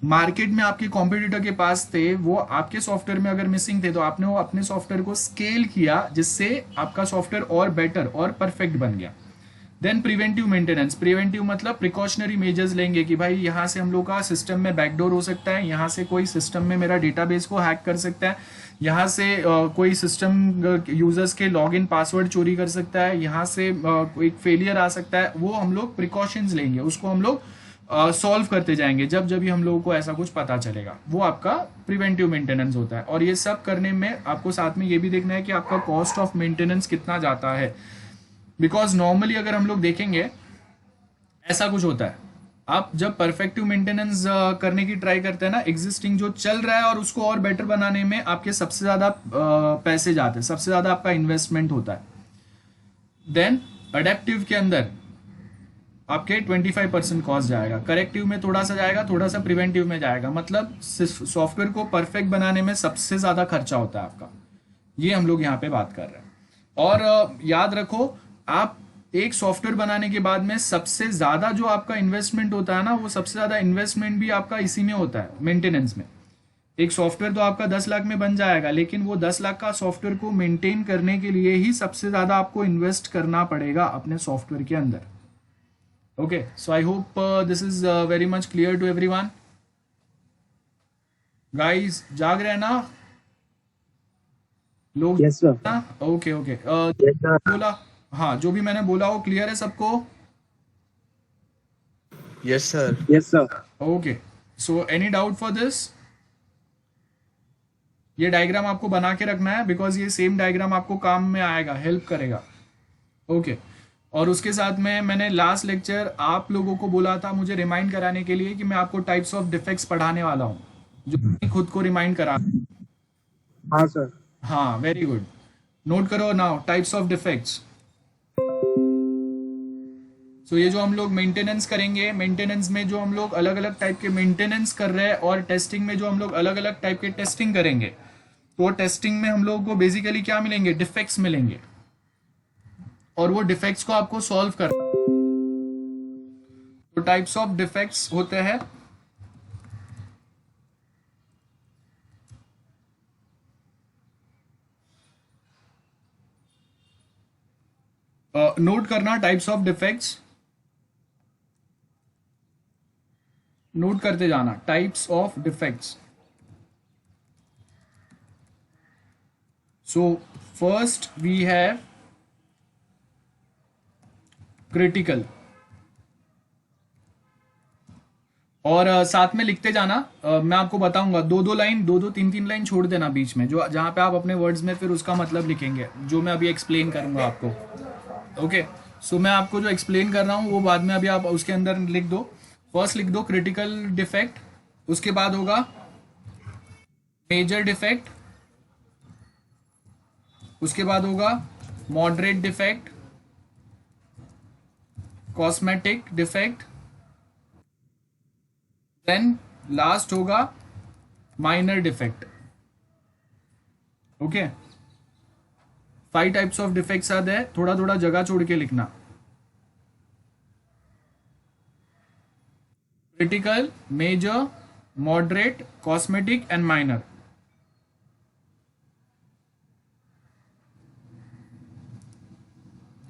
मार्केट में आपके कॉम्पिटिटर के पास थे वो आपके सॉफ्टवेयर में अगर मिसिंग थे, तो आपने वो अपने सॉफ्टवेयर को स्केल किया जिससे आपका सॉफ्टवेयर और बेटर और परफेक्ट बन गया। Then preventive maintenance. प्रिवेंटिव मतलब प्रिकॉशनरी मेजर्स लेंगे कि भाई यहाँ से हम लोग का सिस्टम में बैकडोर हो सकता है, यहाँ से कोई सिस्टम में मेरा डेटाबेस को हैक कर सकता है, यहाँ से कोई सिस्टम यूजर्स के लॉगिन पासवर्ड चोरी कर सकता है, यहाँ से कोई फेलियर आ सकता है, वो हम लोग प्रिकॉशंस लेंगे, उसको हम लोग सॉल्व करते जाएंगे जब जब भी हम लोगों को ऐसा कुछ पता चलेगा, वो आपका प्रिवेंटिव मेंटेनेंस होता है। और ये सब करने में आपको साथ में ये भी देखना है कि आपका कॉस्ट ऑफ मेंटेनेंस कितना जाता है, बिकॉज नॉर्मली अगर हम लोग देखेंगे ऐसा कुछ होता है, आप जब परफेक्टिव मेंटेनेंस करने की ट्राई करते हैं ना, एग्जिस्टिंग जो चल रहा है और उसको और बेटर बनाने में आपके सबसे ज्यादा पैसे जाते हैं, सबसे ज्यादा आपका इन्वेस्टमेंट होता है। देन अडेप्टिव के अंदर आपके 25% कॉस्ट जाएगा, करेक्टिव में थोड़ा सा जाएगा, थोड़ा सा प्रिवेंटिव में जाएगा। मतलब सॉफ्टवेयर को परफेक्ट बनाने में सबसे ज्यादा खर्चा होता है आपका, ये हम लोग यहाँ पे बात कर रहे हैं। और याद रखो, आप एक सॉफ्टवेयर बनाने के बाद में सबसे ज्यादा जो आपका इन्वेस्टमेंट होता है ना, वो सबसे ज्यादा इन्वेस्टमेंट भी आपका इसी में होता है, मेंटेनेंस में। एक सॉफ्टवेयर तो आपका 10 लाख में बन जाएगा, लेकिन वो 10 लाख का सॉफ्टवेयर को मेंटेन करने के लिए ही सबसे ज्यादा आपको इन्वेस्ट करना पड़ेगा अपने सॉफ्टवेयर के अंदर। Okay, so I hope this is very much clear to everyone. Guys जाग रहे हैं ना लोग? Yes sir. ना ओके ओके। Yes sir. बोला, हाँ जो भी मैंने बोला वो क्लियर है सबको? Yes sir. Yes sir. Okay, so any doubt for this? ये डायग्राम आपको बना के रखना है बिकॉज ये सेम डायग्राम आपको काम में आएगा, हेल्प करेगा। ओके, और उसके साथ में मैंने लास्ट लेक्चर आप लोगों को बोला था मुझे रिमाइंड कराने के लिए कि मैं आपको टाइप्स ऑफ डिफेक्ट्स पढ़ाने वाला हूँ, जो मैंने खुद को रिमाइंड करा। हाँ सर। हाँ वेरी गुड, नोट करो नाउ टाइप्स ऑफ डिफेक्ट्स। सो ये जो हम लोग मेंटेनेंस करेंगे, मेंटेनेंस में जो हम लोग अलग अलग टाइप के मेंटेनेंस कर रहे हैं और टेस्टिंग में जो हम लोग अलग अलग टाइप के टेस्टिंग करेंगे, तो टेस्टिंग में हम लोगों को बेसिकली क्या मिलेंगे? डिफेक्ट्स मिलेंगे, और वो डिफेक्ट्स को आपको सॉल्व कर। तो टाइप्स ऑफ डिफेक्ट्स होते हैं, नोट करना टाइप्स ऑफ डिफेक्ट्स, नोट करते जाना types of defects. So first we have critical, और साथ में लिखते जाना। मैं आपको बताऊंगा, दो दो लाइन, दो दो तीन तीन लाइन छोड़ देना बीच में, जो जहां पे आप अपने वर्ड्स में फिर उसका मतलब लिखेंगे, जो मैं अभी एक्सप्लेन करूंगा आपको। ओके, सो मैं आपको जो एक्सप्लेन कर रहा हूँ वो बाद में अभी आप उसके अंदर लिख दो। फर्स्ट लिख दो क्रिटिकल डिफेक्ट, उसके बाद होगा मेजर डिफेक्ट, उसके बाद होगा moderate defect, cosmetic defect, then last होगा minor defect. Okay, 5 types of defects आते हैं, थोड़ा थोड़ा जगह छोड़ के लिखना। Critical, major, moderate, cosmetic and minor.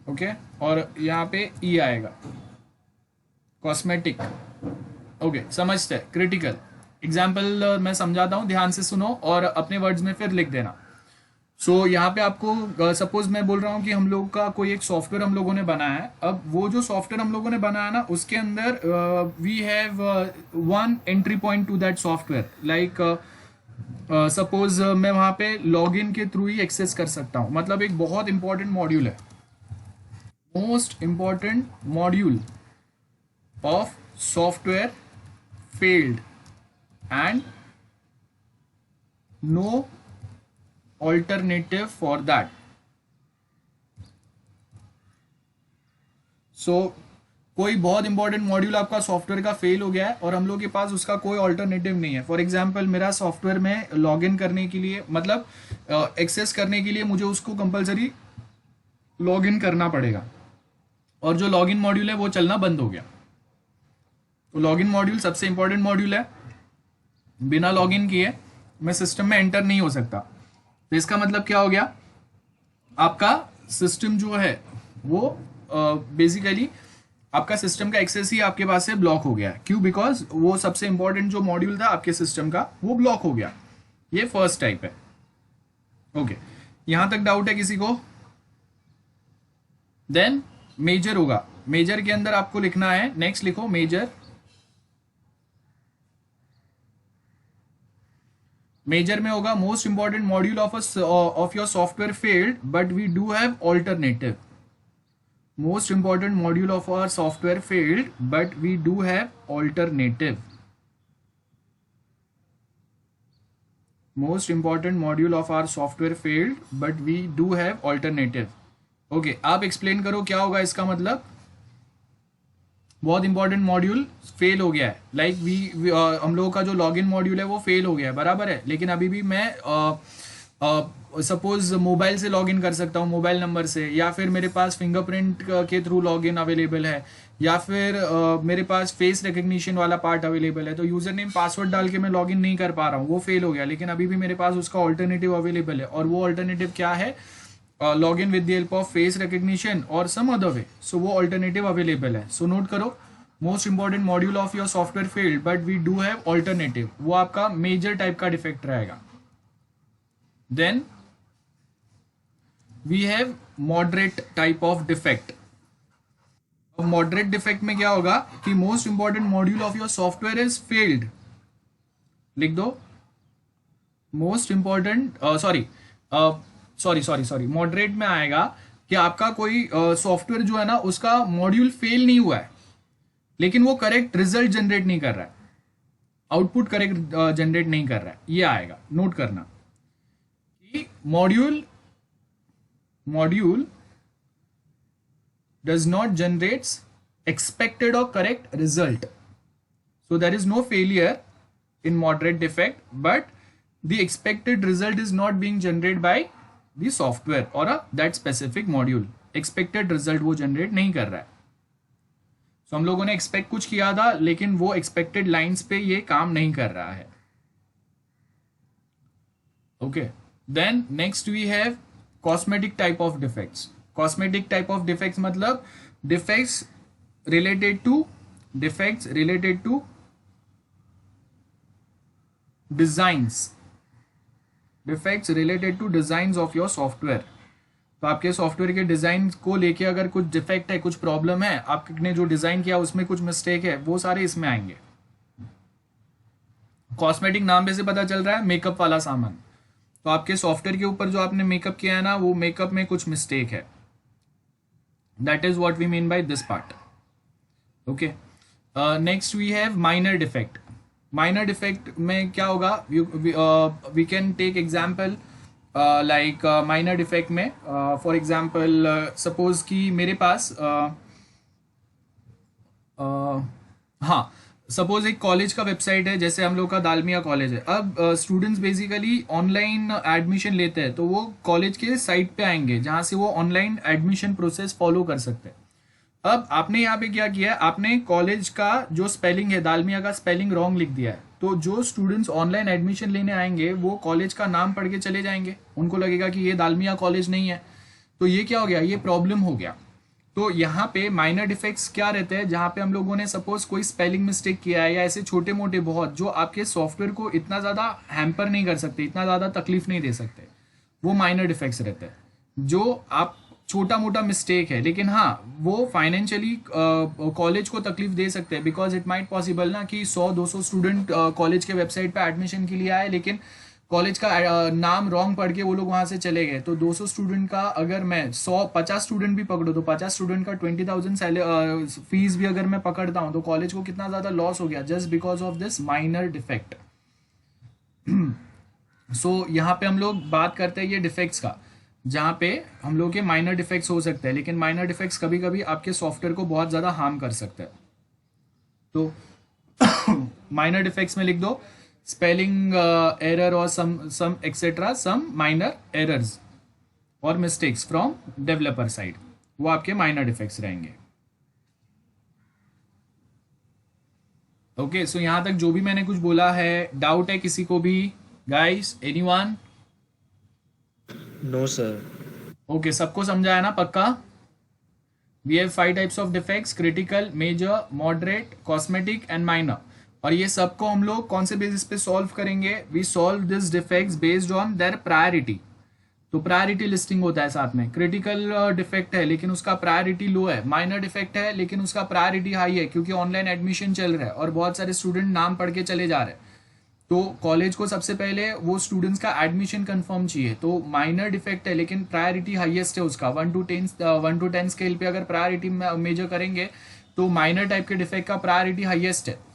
Okay, और यहाँ पे ई आएगा कॉस्मेटिक। ओके, समझते हैं। क्रिटिकल एग्जाम्पल मैं समझाता हूँ, ध्यान से सुनो और अपने वर्ड्स में फिर लिख देना। सो यहाँ पे आपको सपोज मैं बोल रहा हूँ कि हम लोग का कोई एक सॉफ्टवेयर हम लोगों ने बनाया है। अब वो जो सॉफ्टवेयर हम लोगों ने बनाया ना, उसके अंदर we have one entry point to that software. Like suppose मैं वहाँ पे लॉगिन के थ्रू ही एक्सेस कर सकता हूँ। मतलब एक बहुत इंपॉर्टेंट मॉड्यूल है, most important module of software failed and no alternative for that. So कोई बहुत इंपॉर्टेंट मॉड्यूल आपका सॉफ्टवेयर का फेल हो गया है और हम लोग के पास उसका कोई ऑल्टरनेटिव नहीं है। फॉर एग्जांपल मेरा सॉफ्टवेयर में लॉगिन करने के लिए, मतलब एक्सेस करने के लिए मुझे उसको कंपलसरी लॉगिन करना पड़ेगा, और जो लॉगिन मॉड्यूल है वो चलना बंद हो गया। तो लॉगिन मॉड्यूल सबसे इंपॉर्टेंट मॉड्यूल है, बिना लॉगिन किए मैं सिस्टम में एंटर नहीं हो सकता। तो इसका मतलब क्या हो गया? आपका सिस्टम जो है वो बेसिकली आपका सिस्टम का एक्सेस ही आपके पास से ब्लॉक हो गया है। क्यों? बिकॉज वो सबसे इंपॉर्टेंट जो मॉड्यूल था आपके सिस्टम का वो ब्लॉक हो गया। ये फर्स्ट टाइप है। ओके, यहां तक डाउट है किसी को? देन मेजर होगा, मेजर के अंदर आपको लिखना है, नेक्स्ट लिखो मेजर। मेजर में होगा most important module of your software failed but we do have alternative. Most important module of our software failed but we do have alternative. Most important module of our software failed but we do have alternative. Okay, आप explain करो क्या होगा इसका मतलब? बहुत important module fail हो गया है, लाइक हम लोगों का जो लॉगिन मॉड्यूल है वो फेल हो गया है, बराबर है। लेकिन अभी भी मैं सपोज मोबाइल से लॉगिन कर सकता हूँ, मोबाइल नंबर से, या फिर मेरे पास फिंगरप्रिंट के थ्रू लॉगिन अवेलेबल है, या फिर मेरे पास फेस रिकग्निशन वाला पार्ट अवेलेबल है। तो यूजर नेम पासवर्ड डाल के मैं लॉगिन नहीं कर पा रहा हूँ, वो फेल हो गया। लेकिन अभी भी मेरे पास उसका ऑल्टरनेटिव अवेलेबल है, और वो ऑल्टरनेटिव क्या है? Login with the help of face recognition और सम अदर वे। सो वो ऑल्टरनेटिव अवेलेबल है। सो नोट करो, most important module of your software failed but we do have alternative, वो आपका मेजर टाइप का डिफेक्ट रहेगा. Then we have moderate type of defect. Moderate defect में क्या होगा कि most important module of your software is failed. लिख दो मोस्ट इंपॉर्टेंट, सॉरी मॉडरेट में आएगा कि आपका कोई सॉफ्टवेयर जो है ना उसका मॉड्यूल फेल नहीं हुआ है लेकिन वो करेक्ट रिजल्ट जनरेट नहीं कर रहा है, आउटपुट करेक्ट जनरेट नहीं कर रहा है. ये आएगा, नोट करना कि module does not generates expected or correct result. So there is no failure in moderate defect, but the expected result is not being generated by the software or that specific module. Expected result वो generate नहीं कर रहा है. So हम लोगों ने expect कुछ किया था लेकिन वो expected lines पे ये काम नहीं कर रहा है. Okay. Then next we have cosmetic type of defects. Cosmetic type of defects मतलब defects related to designs, defects related to designs of your software. तो आपके सॉफ्टवेयर के डिजाइन को लेके अगर कुछ डिफेक्ट है, कुछ प्रॉब्लम है, आपने जो डिजाइन किया उसमें कुछ मिस्टेक है, वो सारे इसमें आएंगे. कॉस्मेटिक नाम पे से पता चल रहा है मेकअप वाला सामान. तो आपके सॉफ्टवेयर के ऊपर जो आपने मेकअप किया है ना, वो मेकअप में कुछ मिस्टेक है. That is what we mean by this part. Okay. Next we have minor defect. Minor defect में क्या होगा? We can take example like minor defect में for example suppose कि मेरे पास हाँ सपोज एक कॉलेज का वेबसाइट है, जैसे हम लोग का दालमिया कॉलेज है. अब स्टूडेंट्स बेसिकली ऑनलाइन एडमिशन लेते हैं तो वो कॉलेज के साइट पे आएंगे जहाँ से वो ऑनलाइन एडमिशन प्रोसेस फॉलो कर सकते हैं. अब आपने यहाँ पे क्या किया है, आपने कॉलेज का जो स्पेलिंग है दालमिया का स्पेलिंग रॉन्ग लिख दिया है. तो जो स्टूडेंट्स ऑनलाइन एडमिशन लेने आएंगे वो कॉलेज का नाम पढ़ के चले जाएंगे, उनको लगेगा कि ये दालमिया कॉलेज नहीं है. तो ये क्या हो गया, ये प्रॉब्लम हो गया. तो यहाँ पे माइनर डिफेक्ट्स क्या रहते हैं, जहाँ पे हम लोगों ने सपोज कोई स्पेलिंग मिस्टेक किया है या ऐसे छोटे मोटे बहुत जो आपके सॉफ्टवेयर को इतना ज़्यादा हैम्पर नहीं कर सकते, इतना ज़्यादा तकलीफ नहीं दे सकते, वो माइनर डिफेक्ट्स रहते हैं. जो आप छोटा मोटा मिस्टेक है लेकिन हाँ वो फाइनेंशियली कॉलेज को तकलीफ दे सकते हैं, बिकॉज इट माइट पॉसिबल ना कि 100-200 स्टूडेंट कॉलेज के वेबसाइट पे एडमिशन के लिए आए लेकिन कॉलेज का नाम रॉन्ग पढ़ के वो लोग वहां से चले गए. तो 200 स्टूडेंट का अगर मैं 150 स्टूडेंट भी पकड़ू तो 50 स्टूडेंट का 20,000 फीस भी अगर मैं पकड़ता हूँ तो कॉलेज को कितना ज़्यादा लॉस हो गया just because of this minor defect. So यहाँ पे हम लोग बात करते हैं ये डिफेक्ट्स का, जहाँ पे हम लोग के माइनर डिफेक्ट्स हो सकते हैं लेकिन माइनर डिफेक्ट्स कभी कभी आपके सॉफ्टवेयर को बहुत ज़्यादा हार्म कर सकते हैं. तो माइनर डिफेक्ट्स में लिख दो spelling error or some etc, some minor errors or mistakes from developer side, वो आपके minor defects रहेंगे. ओके सो यहां तक जो भी मैंने कुछ बोला है डाउट है किसी को भी? Guys anyone? No sir. Okay सबको समझा है ना पक्का? We have 5 types of defects, critical, major, moderate, cosmetic and minor. और ये सबको हम लोग कौन से बेसिस पे सॉल्व करेंगे? We solve this defects based on their priority. तो प्रायोरिटी लिस्टिंग होता है साथ में. क्रिटिकल डिफेक्ट है लेकिन उसका प्रायोरिटी लो है, माइनर डिफेक्ट है लेकिन उसका प्रायोरिटी हाई है क्योंकि ऑनलाइन एडमिशन चल रहा है और बहुत सारे स्टूडेंट नाम पढ़ के चले जा रहे हैं. तो कॉलेज को सबसे पहले वो स्टूडेंट्स का एडमिशन कंफर्म चाहिए. तो माइनर डिफेक्ट है लेकिन प्रायोरिटी हाईएस्ट है उसका. 1 to 10 स्केल पे अगर प्रायोरिटी मेजर करेंगे तो माइनर टाइप के डिफेक्ट का प्रायोरिटी हाईएस्ट है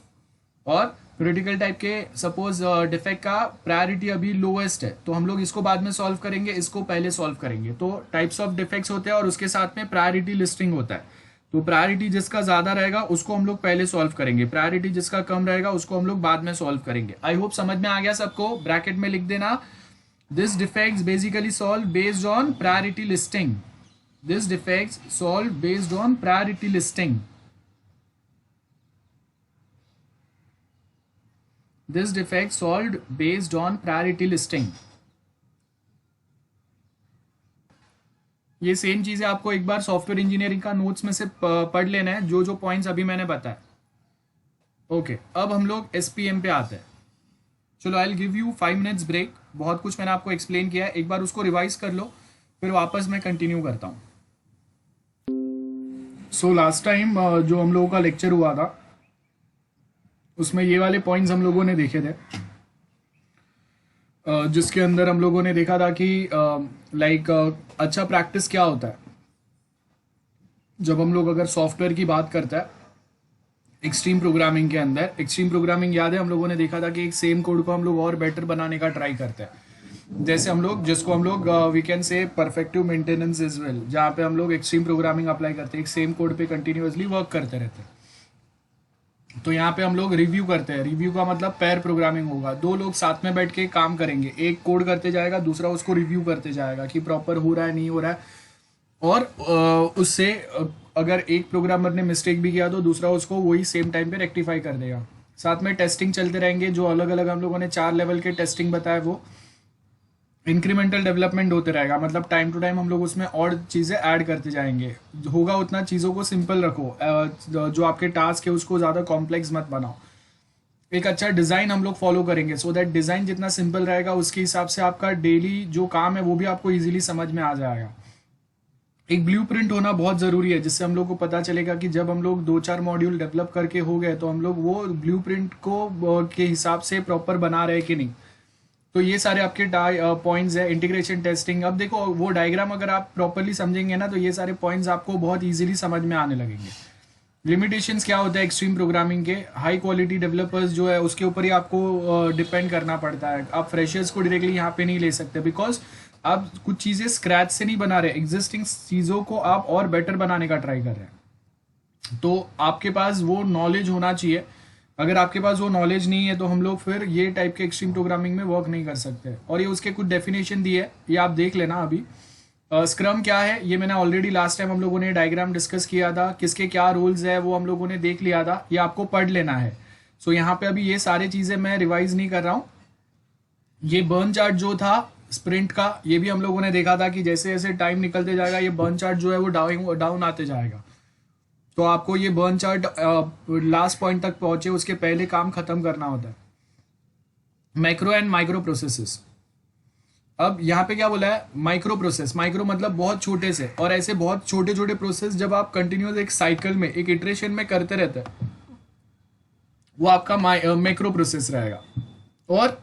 और क्रिटिकल टाइप के सपोज डिफेक्ट का प्रायोरिटी अभी लोएस्ट है. तो हम लोग इसको बाद में सॉल्व करेंगे, इसको पहले सॉल्व करेंगे. तो टाइप्स ऑफ डिफेक्ट्स होते हैं और उसके साथ में प्रायोरिटी लिस्टिंग होता है. तो प्रायोरिटी जिसका ज्यादा रहेगा उसको हम लोग पहले सॉल्व करेंगे, प्रायोरिटी जिसका कम रहेगा उसको हम लोग बाद में सॉल्व करेंगे. आई होप समझ में आ गया सबको. ब्रैकेट में लिख देना this defects basically solve based on priority listing. This defects solve based on priority listing. This defect solved based on priority listing. ये सेम चीजें आपको एक बार सॉफ्टवेयर इंजीनियरिंग का नोट्स में से पढ़ लेना है, जो जो पॉइंट्स अभी मैंने बताया. ओके, अब हम लोग एसपीएम पे आते हैं। चलो, I will give you 5 minutes break. बहुत कुछ मैंने आपको एक्सप्लेन किया है, एक बार उसको रिवाइज कर लो, फिर वापस मैं कंटिन्यू करता हूँ। सो लास्ट टाइम जो हम लोगों का लेक्चर हुआ था उसमें ये वाले पॉइंट्स हम लोगों ने देखे थे, जिसके अंदर हम लोगों ने देखा था कि लाइक अच्छा प्रैक्टिस क्या होता है जब हम लोग अगर सॉफ्टवेयर की बात करते हैं। एक्सट्रीम प्रोग्रामिंग के अंदर, एक्सट्रीम प्रोग्रामिंग याद है हम लोगों ने देखा था कि एक सेम कोड को हम लोग और बेटर बनाने का ट्राई करते हैं। जैसे हम लोग, जिसको हम लोग we can say perfective maintenance is well, जहाँ पे हम लोग एक्सट्रीम प्रोग्रामिंग अप्लाई करते हैं, एक सेम कोड पे कंटिन्यूअसली वर्क करते रहते हैं। तो यहाँ पे हम लोग रिव्यू करते हैं। रिव्यू का मतलब पैर प्रोग्रामिंग होगा, दो लोग साथ में बैठ के काम करेंगे, एक कोड करते जाएगा, दूसरा उसको रिव्यू करते जाएगा कि प्रॉपर हो रहा है नहीं हो रहा है, और उससे अगर एक प्रोग्रामर ने मिस्टेक भी किया तो दूसरा उसको वही सेम टाइम पे रेक्टिफाई कर देगा। साथ में टेस्टिंग चलते रहेंगे, जो अलग अलग हम लोगों ने 4 लेवल के टेस्टिंग बताए, वो इंक्रीमेंटल डेवलपमेंट होते रहेगा। मतलब टाइम टू टाइम हम लोग उसमें और चीज़ें ऐड करते जाएंगे। होगा उतना चीज़ों को सिंपल रखो, जो आपके टास्क है उसको ज़्यादा कॉम्प्लेक्स मत बनाओ। एक अच्छा डिज़ाइन हम लोग फॉलो करेंगे, सो दैट डिज़ाइन जितना सिंपल रहेगा उसके हिसाब से आपका डेली जो काम है वो भी आपको ईजिली समझ में आ जाएगा। एक ब्लूप्रिंट होना बहुत ज़रूरी है, जिससे हम लोग को पता चलेगा कि जब हम लोग 2-4 मॉड्यूल डेवलप करके हो गए तो हम लोग वो ब्लूप्रिंट को के हिसाब से प्रॉपर बना रहे कि नहीं। तो ये सारे आपके पॉइंट्स है। इंटीग्रेशन टेस्टिंग, अब देखो वो डायग्राम अगर आप प्रॉपरली समझेंगे ना तो ये सारे पॉइंट्स आपको बहुत ईजिली समझ में आने लगेंगे। लिमिटेशंस क्या होता है एक्सट्रीम प्रोग्रामिंग के, हाई क्वालिटी डेवलपर्स जो है उसके ऊपर ही आपको डिपेंड करना पड़ता है। आप फ्रेशर्स को डायरेक्टली यहाँ पे नहीं ले सकते, बिकॉज आप कुछ चीज़ें स्क्रैच से नहीं बना रहे, एग्जिस्टिंग चीज़ों को आप और बेटर बनाने का ट्राई कर रहे हैं। तो आपके पास वो नॉलेज होना चाहिए। अगर आपके पास वो नॉलेज नहीं है तो हम लोग फिर ये टाइप के एक्सट्रीम प्रोग्रामिंग में वर्क नहीं कर सकते। और ये उसके कुछ डेफिनेशन दी है, ये आप देख लेना अभी। स्क्रम क्या है ये मैंने ऑलरेडी लास्ट टाइम हम लोगों ने डायग्राम डिस्कस किया था, किसके क्या रूल्स है वो हम लोगों ने देख लिया था, ये आपको पढ़ लेना है। सो यहाँ पे अभी ये सारी चीज़ें मैं रिवाइज नहीं कर रहा हूँ। ये बर्न चार्ट जो था स्प्रिंट का, ये भी हम लोगों ने देखा था कि जैसे जैसे टाइम निकलते जाएगा ये बर्न चार्ट जो है वो डाउन आते जाएगा। तो आपको ये बर्न चार्ट लास्ट पॉइंट तक पहुंचे उसके पहले काम खत्म करना होता है। मैक्रो एंड माइक्रो प्रोसेसेस, अब यहाँ पे क्या बोला है, माइक्रो प्रोसेस। माइक्रो मतलब बहुत छोटे से, और ऐसे बहुत छोटे छोटे प्रोसेस जब आप कंटिन्यूअस एक साइकिल में, एक इटरेशन में करते रहते हैं, वो आपका मैक्रो प्रोसेस रहेगा। और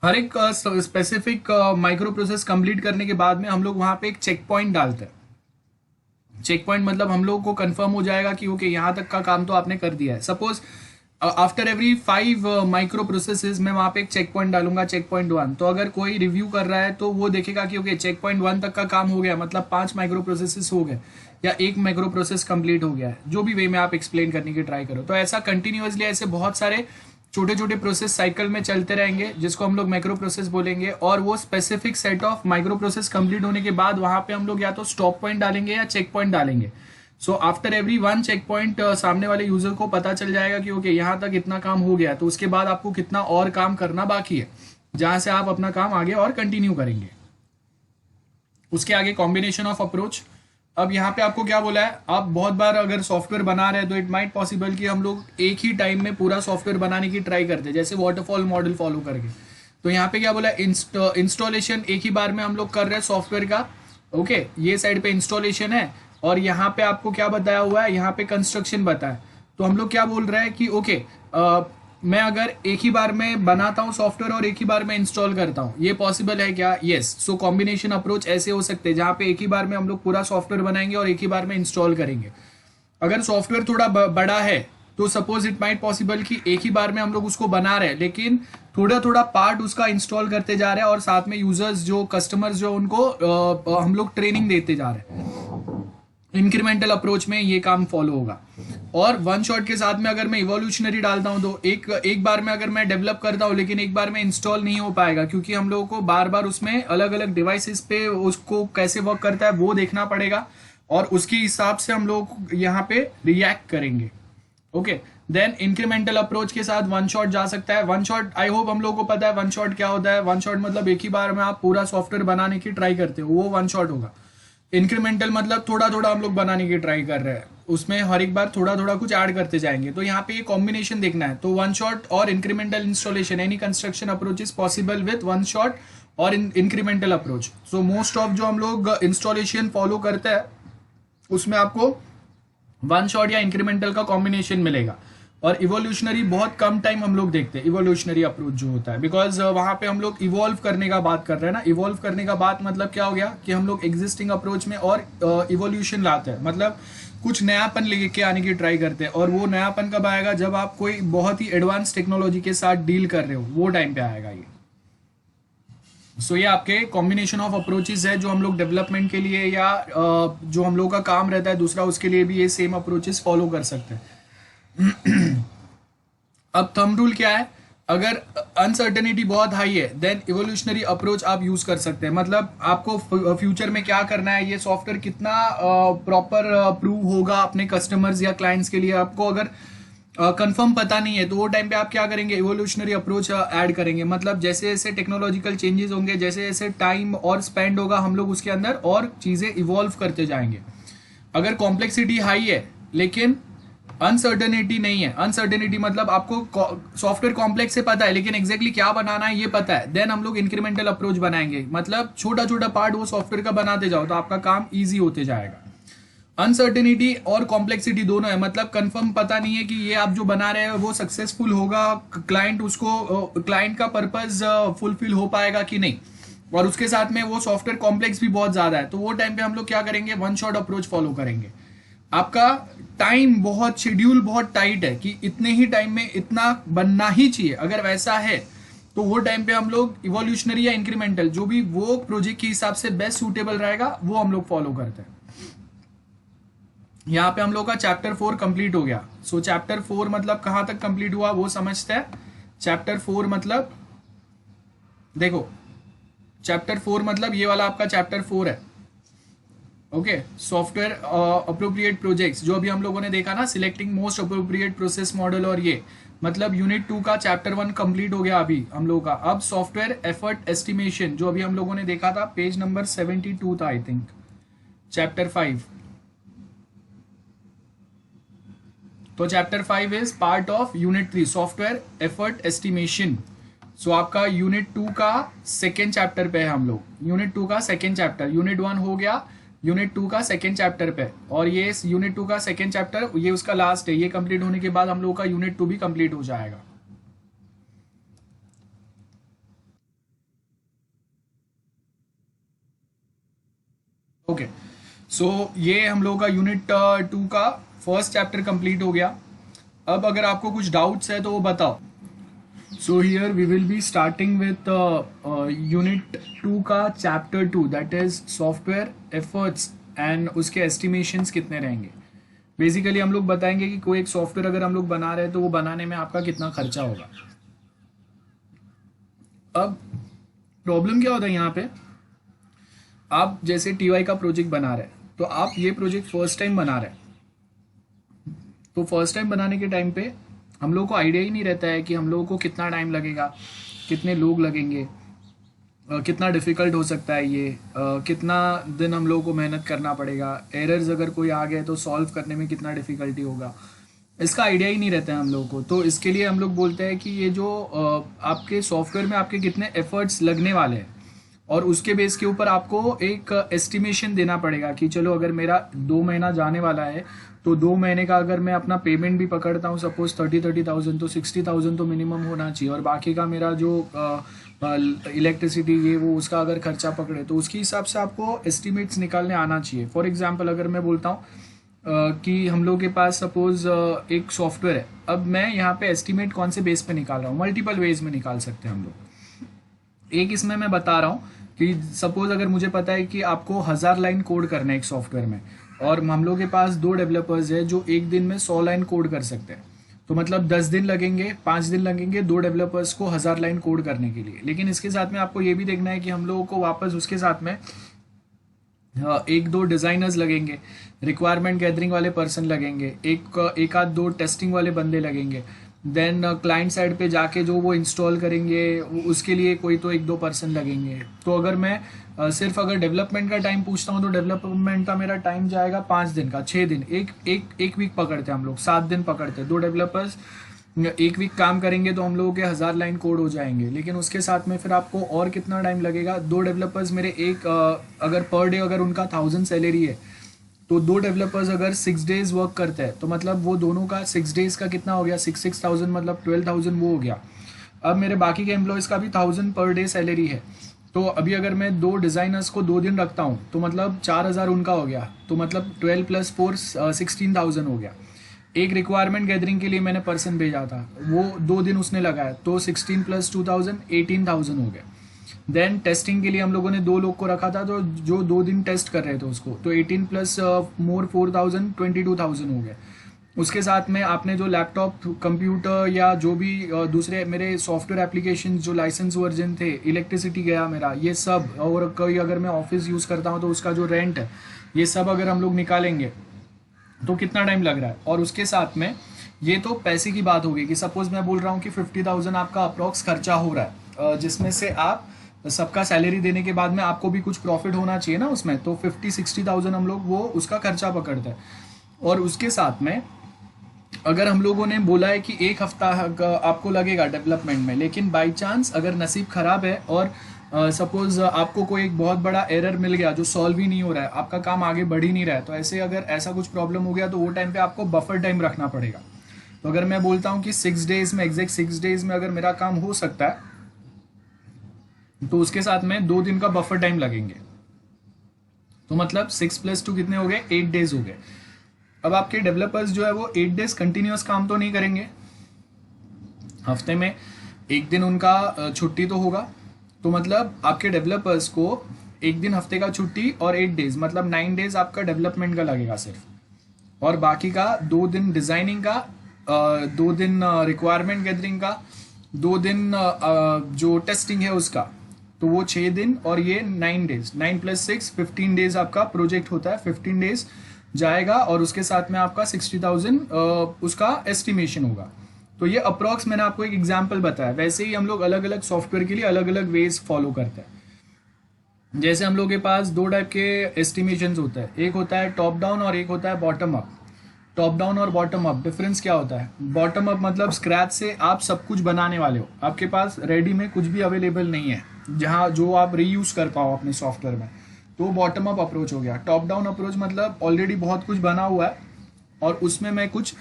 हर एक स्पेसिफिक माइक्रो प्रोसेस कंप्लीट करने के बाद में हम लोग वहां पे एक चेक पॉइंट डालते हैं। चेक पॉइंट मतलब हम लोग को कंफर्म हो जाएगा कि ओके यहाँ तक का काम तो आपने कर दिया है। Suppose after every 5 micro processes मैं वहां पे एक चेक पॉइंट डालूंगा, चेक पॉइंट 1। तो अगर कोई रिव्यू कर रहा है तो वो देखेगा कि ओके चेक पॉइंट 1 तक का काम हो गया, मतलब 5 माइक्रो प्रोसेसेस हो गए या एक माइक्रो प्रोसेस कंप्लीट हो गया है, जो भी वे में आप एक्सप्लेन करने की ट्राई करो। तो ऐसा कंटिन्यूअसली ऐसे बहुत सारे छोटे छोटे प्रोसेस साइकिल में चलते रहेंगे, जिसको हम लोग माइक्रो प्रोसेस बोलेंगे। और वो specific set of micro process complete होने के बाद वहां पे हम लोग या तो स्टॉप पॉइंट डालेंगे या चेक पॉइंट डालेंगे। So after every 1 check point सामने वाले यूजर को पता चल जाएगा कि ओके यहाँ तक इतना काम हो गया, तो उसके बाद आपको कितना और काम करना बाकी है, जहां से आप अपना काम आगे और कंटिन्यू करेंगे। उसके आगे कॉम्बिनेशन ऑफ अप्रोच। अब यहाँ पे आपको क्या बोला है, आप बहुत बार अगर सॉफ्टवेयर बना रहे हैं तो इट माइट पॉसिबल कि हम लोग एक ही टाइम में पूरा सॉफ्टवेयर बनाने की ट्राई करते हैं, जैसे वाटरफॉल मॉडल फॉलो करके। तो यहाँ पे क्या बोला है, इंस्टॉलेशन एक ही बार में हम लोग कर रहे हैं सॉफ्टवेयर का। ओके, ये साइड पे इंस्टॉलेशन है और यहाँ पे आपको क्या बताया हुआ है, यहाँ पे कंस्ट्रक्शन बताया। तो हम लोग क्या बोल रहे हैं कि ओके मैं अगर एक ही बार में बनाता हूँ सॉफ्टवेयर और एक ही बार में इंस्टॉल करता हूँ, ये पॉसिबल है क्या? यस। सो कॉम्बिनेशन अप्रोच ऐसे हो सकते हैं जहाँ पे एक ही बार में हम लोग पूरा सॉफ्टवेयर बनाएंगे और एक ही बार में इंस्टॉल करेंगे। अगर सॉफ्टवेयर थोड़ा बड़ा है तो सपोज इट माइट पॉसिबल कि एक ही बार में हम लोग उसको बना रहे हैं, लेकिन थोड़ा थोड़ा पार्ट उसका इंस्टॉल करते जा रहे हैं और साथ में यूजर्स जो कस्टमर्स जो उनको हम लोग ट्रेनिंग देते जा रहे हैं। इंक्रीमेंटल अप्रोच में ये काम फॉलो होगा। और वन शॉट के साथ में अगर मैं इवोल्यूशनरी डालता हूं तो एक बार में अगर मैं डेवलप करता हूं लेकिन एक बार में इंस्टॉल नहीं हो पाएगा, क्योंकि हम लोगों को बार बार उसमें अलग अलग डिवाइसेस पे उसको कैसे वर्क करता है वो देखना पड़ेगा और उसके हिसाब से हम लोग यहाँ पे रिएक्ट करेंगे। ओके, देन इंक्रीमेंटल अप्रोच के साथ वन शॉट जा सकता है। वन शॉट आई होप हम लोगों को पता है वन शॉट क्या होता है। वन शॉट मतलब एक ही बार में आप पूरा सॉफ्टवेयर बनाने की ट्राई करते हो, वो वन शॉट होगा। इंक्रीमेंटल मतलब थोड़ा थोड़ा हम लोग बनाने की ट्राई कर रहे हैं। उसमें हर एक बार थोड़ा थोड़ा कुछ ऐड करते जाएंगे। तो यहाँ पे ये कॉम्बिनेशन देखना है। तो वन शॉट और incremental installation, any construction approach is possible with one shot और incremental approach. So most of जो हम लोग इंस्टॉलेशन फॉलो करते हैं उसमें आपको वन शॉट या इंक्रीमेंटल का कॉम्बिनेशन मिलेगा। और इवोल्यूशनरी बहुत कम टाइम हम लोग देखते हैं, इवोल्यूशनरी अप्रोच जो होता है, बिकॉज वहां पे हम लोग इवॉल्व करने का बात कर रहे हैं ना। इवॉल्व करने का बात मतलब क्या हो गया कि हम लोग एग्जिस्टिंग अप्रोच में और इवोल्यूशन लाते हैं, मतलब कुछ नयापन लेके आने की ट्राई करते हैं। और वो नयापन कब आएगा, जब आप कोई बहुत ही एडवांस टेक्नोलॉजी के साथ डील कर रहे हो, वो टाइम पे आएगा ये। सो ये आपके कॉम्बिनेशन ऑफ अप्रोचेस है जो हम लोग डेवलपमेंट के लिए या जो हम लोग का काम रहता है दूसरा, उसके लिए भी ये सेम अप्रोचेस फॉलो कर सकते हैं। अब थंब रूल क्या है, अगर अनसर्टेनिटी बहुत हाई है देन इवोल्यूशनरी अप्रोच आप यूज कर सकते हैं। मतलब आपको फ्यूचर में क्या करना है, ये सॉफ्टवेयर कितना प्रॉपर प्रूव होगा अपने कस्टमर्स या क्लाइंट्स के लिए, आपको अगर कंफर्म पता नहीं है तो वो टाइम पे आप क्या करेंगे, इवोल्यूशनरी अप्रोच ऐड करेंगे। मतलब जैसे जैसे टेक्नोलॉजिकल चेंजेस होंगे, जैसे जैसे टाइम और स्पेंड होगा, हम लोग उसके अंदर और चीजें इवॉल्व करते जाएंगे। अगर कॉम्प्लेक्सिटी हाई है लेकिन अनसर्टेनिटी नहीं है, अनसर्टेनिटी मतलब आपको सॉफ्टवेयर कॉम्प्लेक्स से पता है लेकिन एग्जैक्टली क्या बनाना है ये पता है, देन हम लोग इंक्रीमेंटल अप्रोच बनाएंगे। मतलब छोटा छोटा पार्ट वो सॉफ्टवेयर का बनाते जाओ तो आपका काम ईजी होते जाएगा। अनसर्टेनिटी और कॉम्प्लेक्सिटी दोनों है, मतलब कंफर्म पता नहीं है कि ये आप जो बना रहे हो वो सक्सेसफुल होगा, क्लाइंट उसको क्लाइंट का पर्पज फुलफिल हो पाएगा कि नहीं, और उसके साथ में वो सॉफ्टवेयर कॉम्प्लेक्स भी बहुत ज्यादा है। तो वो टाइम पे हम लोग क्या करेंगे, वन शॉट अप्रोच फॉलो करेंगे। आपका टाइम बहुत, शेड्यूल बहुत टाइट है कि इतने ही टाइम में इतना बनना ही चाहिए, अगर वैसा है तो वो टाइम पे हम लोग इवोल्यूशनरी या इंक्रीमेंटल जो भी वो प्रोजेक्ट के हिसाब से बेस्ट सूटेबल रहेगा वो हम लोग फॉलो करते हैं। यहाँ पे हम लोग का चैप्टर 4 कंप्लीट हो गया। सो चैप्टर 4 मतलब कहां तक कंप्लीट हुआ वो समझते हैं। चैप्टर 4 मतलब देखो, चैप्टर 4 मतलब ये वाला आपका चैप्टर 4 है। ओके, सॉफ्टवेयर अप्रोप्रिएट प्रोजेक्ट्स जो अभी हम लोगों ने देखा ना, selecting most appropriate process model, और ये मतलब यूनिट 2 का चैप्टर 1 कंप्लीट हो गया अभी हम लोगों का। अब सॉफ्टवेयर एफर्ट एस्टिमेशन जो अभी हम लोगों ने देखा था, पेज नंबर 72 था आई थिंक, चैप्टर 5। तो chapter 5 is part of unit 3 software effort estimation. So आपका यूनिट 2 का सेकेंड चैप्टर पे है हम लोग, यूनिट 2 का सेकेंड चैप्टर। यूनिट 1 हो गया, यूनिट 2 का सेकेंड चैप्टर पे, और ये यूनिट 2 का सेकेंड चैप्टर ये उसका लास्ट है। ये कंप्लीट होने के बाद हम लोगों का यूनिट 2 भी कंप्लीट हो जाएगा। ओके, सो ये हम लोगों का यूनिट 2 का फर्स्ट चैप्टर कंप्लीट हो गया। अब अगर आपको कुछ डाउट्स है तो वो बताओ। So here we will be starting with unit 2 का chapter 2, that is software efforts and उसके एस्टिमेशंस कितने रहेंगे। बेसिकली हम लोग बताएंगे कि कोई एक सॉफ्टवेयर अगर हम लोग बना रहे हैं तो वो बनाने में आपका कितना खर्चा होगा। अब प्रॉब्लम क्या होता है यहाँ पे, आप जैसे टीवाई का प्रोजेक्ट बना रहे हैं तो आप ये प्रोजेक्ट फर्स्ट टाइम बना रहे हैं, तो फर्स्ट टाइम बनाने के टाइम पे हम लोगों को आइडिया ही नहीं रहता है कि हम लोगों को कितना टाइम लगेगा, कितने लोग लगेंगे, कितना डिफिकल्ट हो सकता है ये, कितना दिन हम लोगों को मेहनत करना पड़ेगा, एरर्स अगर कोई आ गए तो सॉल्व करने में कितना डिफिकल्टी होगा, इसका आइडिया ही नहीं रहता है हम लोगों को। तो इसके लिए हम लोग बोलते हैं कि ये जो आपके सॉफ्टवेयर में आपके कितने एफर्ट्स लगने वाले हैं और उसके बेस के ऊपर आपको एक एस्टिमेशन देना पड़ेगा कि चलो अगर मेरा 2 महीना जाने वाला है तो 2 महीने का अगर मैं अपना पेमेंट भी पकड़ता हूँ सपोज 30,000 तो 60,000 तो मिनिमम होना चाहिए, और बाकी का मेरा जो इलेक्ट्रिसिटी ये वो उसका अगर खर्चा पकड़े तो उसके हिसाब से आपको एस्टिमेट्स निकालने आना चाहिए। फॉर एग्जाम्पल अगर मैं बोलता हूँ कि हम लोग के पास सपोज एक सॉफ्टवेयर है, अब मैं यहाँ पे एस्टिमेट कौन से बेस पे निकाल रहा हूँ, मल्टीपल वेज में निकाल सकते हैं हम लोग। एक इसमें मैं बता रहा हूँ कि सपोज अगर मुझे पता है कि आपको 1000 लाइन कोड करना है एक सॉफ्टवेयर में, और हम लोग के पास 2 डेवलपर्स है जो एक दिन में 100 लाइन कोड कर सकते हैं, तो मतलब 10 दिन लगेंगे, 5 दिन लगेंगे 2 डेवलपर्स को 1000 लाइन कोड करने के लिए। लेकिन इसके साथ में आपको ये भी देखना है कि हम लोगों को वापस उसके साथ में 1-2 डिजाइनर्स लगेंगे, रिक्वायरमेंट गैदरिंग वाले पर्सन लगेंगे, एक आध 2 टेस्टिंग वाले बंदे लगेंगे, देन क्लाइंट साइड पे जाके जो वो इंस्टॉल करेंगे उसके लिए कोई तो 1-2 पर्सन लगेंगे। तो अगर मैं सिर्फ अगर डेवलपमेंट का टाइम पूछता हूँ तो डेवलपमेंट का मेरा टाइम जाएगा 5 दिन का, 6 दिन, एक वीक पकड़ते हैं हम लोग, 7 दिन पकड़ते हैं। 2 डेवलपर्स 1 वीक काम करेंगे तो हम लोगों के 1000 लाइन कोड हो जाएंगे। लेकिन उसके साथ में फिर आपको और कितना टाइम लगेगा? 2 डेवलपर्स मेरे अगर पर डे अगर उनका 1000 सैलरी है तो 2 डेवलपर्स अगर 6 डेज वर्क करते हैं तो मतलब वो दोनों का 6 डेज का कितना हो गया? 6,000 मतलब 12,000 वो हो गया। अब मेरे बाकी के एम्प्लॉयज़ का भी 1000 पर डे सैलरी है। तो अभी अगर मैं 2 डिज़ाइनर्स को 2 दिन रखता हूँ तो मतलब 4000 उनका हो गया। तो मतलब 12 + 4 16,000 हो गया। एक रिक्वायरमेंट गैदरिंग के लिए मैंने पर्सन भेजा था, वो 2 दिन उसने लगाया, तो 16 + 2000 18,000 हो गया। देन टेस्टिंग के लिए हम लोगों ने 2 लोग को रखा था तो जो 2 दिन टेस्ट कर रहे थे उसको, तो 18 + मोर 4,000 22,000 हो गया। उसके साथ में आपने जो लैपटॉप, कंप्यूटर या जो भी दूसरे मेरे सॉफ्टवेयर एप्लीकेशन जो लाइसेंस वर्जन थे, इलेक्ट्रिसिटी गया मेरा, ये सब, और कोई अगर मैं ऑफिस यूज़ करता हूँ तो उसका जो रेंट है, ये सब अगर हम लोग निकालेंगे तो कितना टाइम लग रहा है। और उसके साथ में ये तो पैसे की बात होगी कि सपोज मैं बोल रहा हूँ कि 50,000 आपका अप्रॉक्स खर्चा हो रहा है, जिसमें से आप सबका सैलरी देने के बाद में आपको भी कुछ प्रॉफिट होना चाहिए ना उसमें, तो 50-60,000 हम लोग वो उसका खर्चा पकड़ते हैं। और उसके साथ में अगर हम लोगों ने बोला है कि 1 हफ्ता आपको लगेगा डेवलपमेंट में, लेकिन बाई चांस अगर नसीब खराब है और सपोज आपको कोई एक बहुत बड़ा एरर मिल गया जो सॉल्व ही नहीं हो रहा है, आपका काम आगे बढ़ ही नहीं रहा है, तो ऐसे अगर ऐसा कुछ प्रॉब्लम हो गया तो वो टाइम पे आपको बफर टाइम रखना पड़ेगा। तो अगर मैं बोलता हूँ कि 6 डेज में, एग्जैक्ट 6 डेज में अगर मेरा काम हो सकता है तो उसके साथ में 2 दिन का बफर टाइम लगेंगे। तो मतलब 6 + 2 कितने हो गए? 8 डेज हो गए। अब आपके डेवलपर्स जो है वो 8 डेज कंटिन्यूस काम तो नहीं करेंगे, हफ्ते में 1 दिन उनका छुट्टी तो होगा। तो मतलब आपके डेवलपर्स को 1 दिन हफ्ते का छुट्टी और 8 डेज मतलब 9 डेज आपका डेवलपमेंट का लगेगा सिर्फ, और बाकी का 2 दिन डिजाइनिंग का, 2 दिन रिक्वायरमेंट गैदरिंग का, 2 दिन जो टेस्टिंग है उसका, तो वो 6 दिन, और ये 9 डेज, 9 + 6 15 डेज आपका प्रोजेक्ट होता है। 15 डेज जाएगा और उसके साथ में आपका 60,000 उसका एस्टिमेशन होगा। तो ये अप्रॉक्स मैंने आपको एक एग्जांपल बताया। वैसे ही हम लोग अलग अलग सॉफ्टवेयर के लिए अलग अलग वेज फॉलो करते हैं। जैसे हम लोग के पास 2 टाइप के एस्टिमेशंस होता है, एक होता है टॉप डाउन और एक होता है बॉटम अप। टॉप डाउन और बॉटम अप डिफरेंस क्या होता है? बॉटम अप मतलब स्क्रैच से आप सब कुछ बनाने वाले हो, आपके पास रेडी में कुछ भी अवेलेबल नहीं है जहाँ जो आप रीयूज कर पाओ अपने सॉफ्टवेयर में, तो बॉटम अप अप्रोच हो गया। टॉप डाउन अप्रोच मतलब ऑलरेडी बहुत कुछ बना हुआ है और उसमें मैं कुछ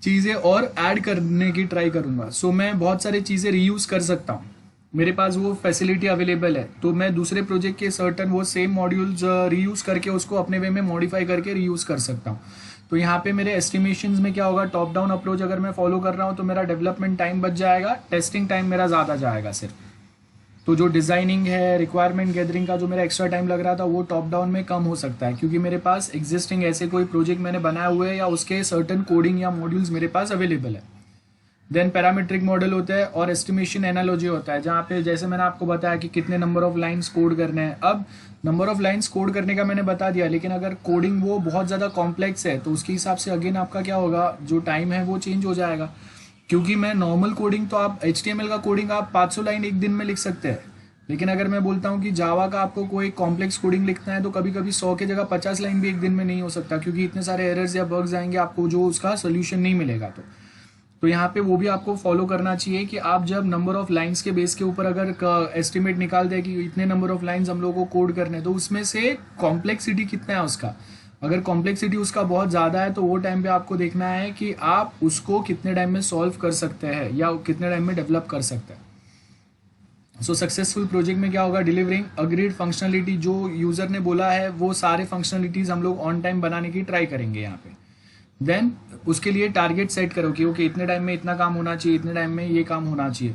चीज़ें और ऐड करने की ट्राई करूँगा। सो मैं बहुत सारी चीज़ें रीयूज़ कर सकता हूँ, मेरे पास वो फैसिलिटी अवेलेबल है, तो मैं दूसरे प्रोजेक्ट के सर्टन वो सेम मॉड्यूल्स रीयूज़ करके उसको अपने वे में मॉडिफाई करके रीयूज़ कर सकता हूँ। तो यहाँ पे मेरे एस्टिमेशंस में क्या होगा? टॉप डाउन अप्रोच अगर मैं फॉलो कर रहा हूँ तो मेरा डेवलपमेंट टाइम बच जाएगा, टेस्टिंग टाइम मेरा ज़्यादा जाएगा सिर्फ। तो जो डिज़ाइनिंग है, रिक्वायरमेंट गैदरिंग का जो मेरा एक्स्ट्रा टाइम लग रहा था वो टॉप डाउन में कम हो सकता है, क्योंकि मेरे पास एग्जिस्टिंग ऐसे कोई प्रोजेक्ट मैंने बनाए हुए हैं या उसके सर्टन कोडिंग या मॉड्यूल्स मेरे पास अवेलेबल है। देन पैरामीट्रिक मॉडल होता है और एस्टिमेशन एनालॉजी होता है, जहाँ पे जैसे मैंने आपको बताया कि कितने नंबर ऑफ लाइन्स कोड करने हैं। अब नंबर ऑफ लाइन्स कोड करने का मैंने बता दिया, लेकिन अगर कोडिंग वो बहुत ज़्यादा कॉम्प्लेक्स है तो उसके हिसाब से अगेन आपका क्या होगा, जो टाइम है वो चेंज हो जाएगा। क्योंकि मैं नॉर्मल कोडिंग तो आप HTML का कोडिंग आप 500 लाइन एक दिन में लिख सकते हैं, लेकिन अगर मैं बोलता हूँ कि जावा का आपको कोई कॉम्प्लेक्स कोडिंग लिखना है तो कभी कभी 100 की जगह 50 लाइन भी एक दिन में नहीं हो सकता, क्योंकि इतने सारे एरर्स या बग्स आएंगे आपको जो उसका सोल्यूशन नहीं मिलेगा। तो यहाँ पे वो भी आपको फॉलो करना चाहिए कि आप जब नंबर ऑफ लाइंस के बेस के ऊपर अगर एस्टिमेट निकाल दे कि इतने नंबर ऑफ लाइंस हम लोगों को कोड करने, तो उसमें से कॉम्प्लेक्सिटी कितना है उसका। अगर कॉम्प्लेक्सिटी उसका बहुत ज़्यादा है तो वो टाइम पे आपको देखना है कि आप उसको कितने टाइम में सॉल्व कर सकते हैं या कितने टाइम में डेवलप कर सकते हैं। सो सक्सेसफुल प्रोजेक्ट में क्या होगा, डिलीवरिंग अग्रीड फंक्शनलिटी, जो यूज़र ने बोला है वो सारे फंक्शनलिटीज़ हम लोग ऑन टाइम बनाने की ट्राई करेंगे यहाँ पे। देन उसके लिए टारगेट सेट करो कि ओके इतने टाइम में इतना काम होना चाहिए, इतने टाइम में ये काम होना चाहिए।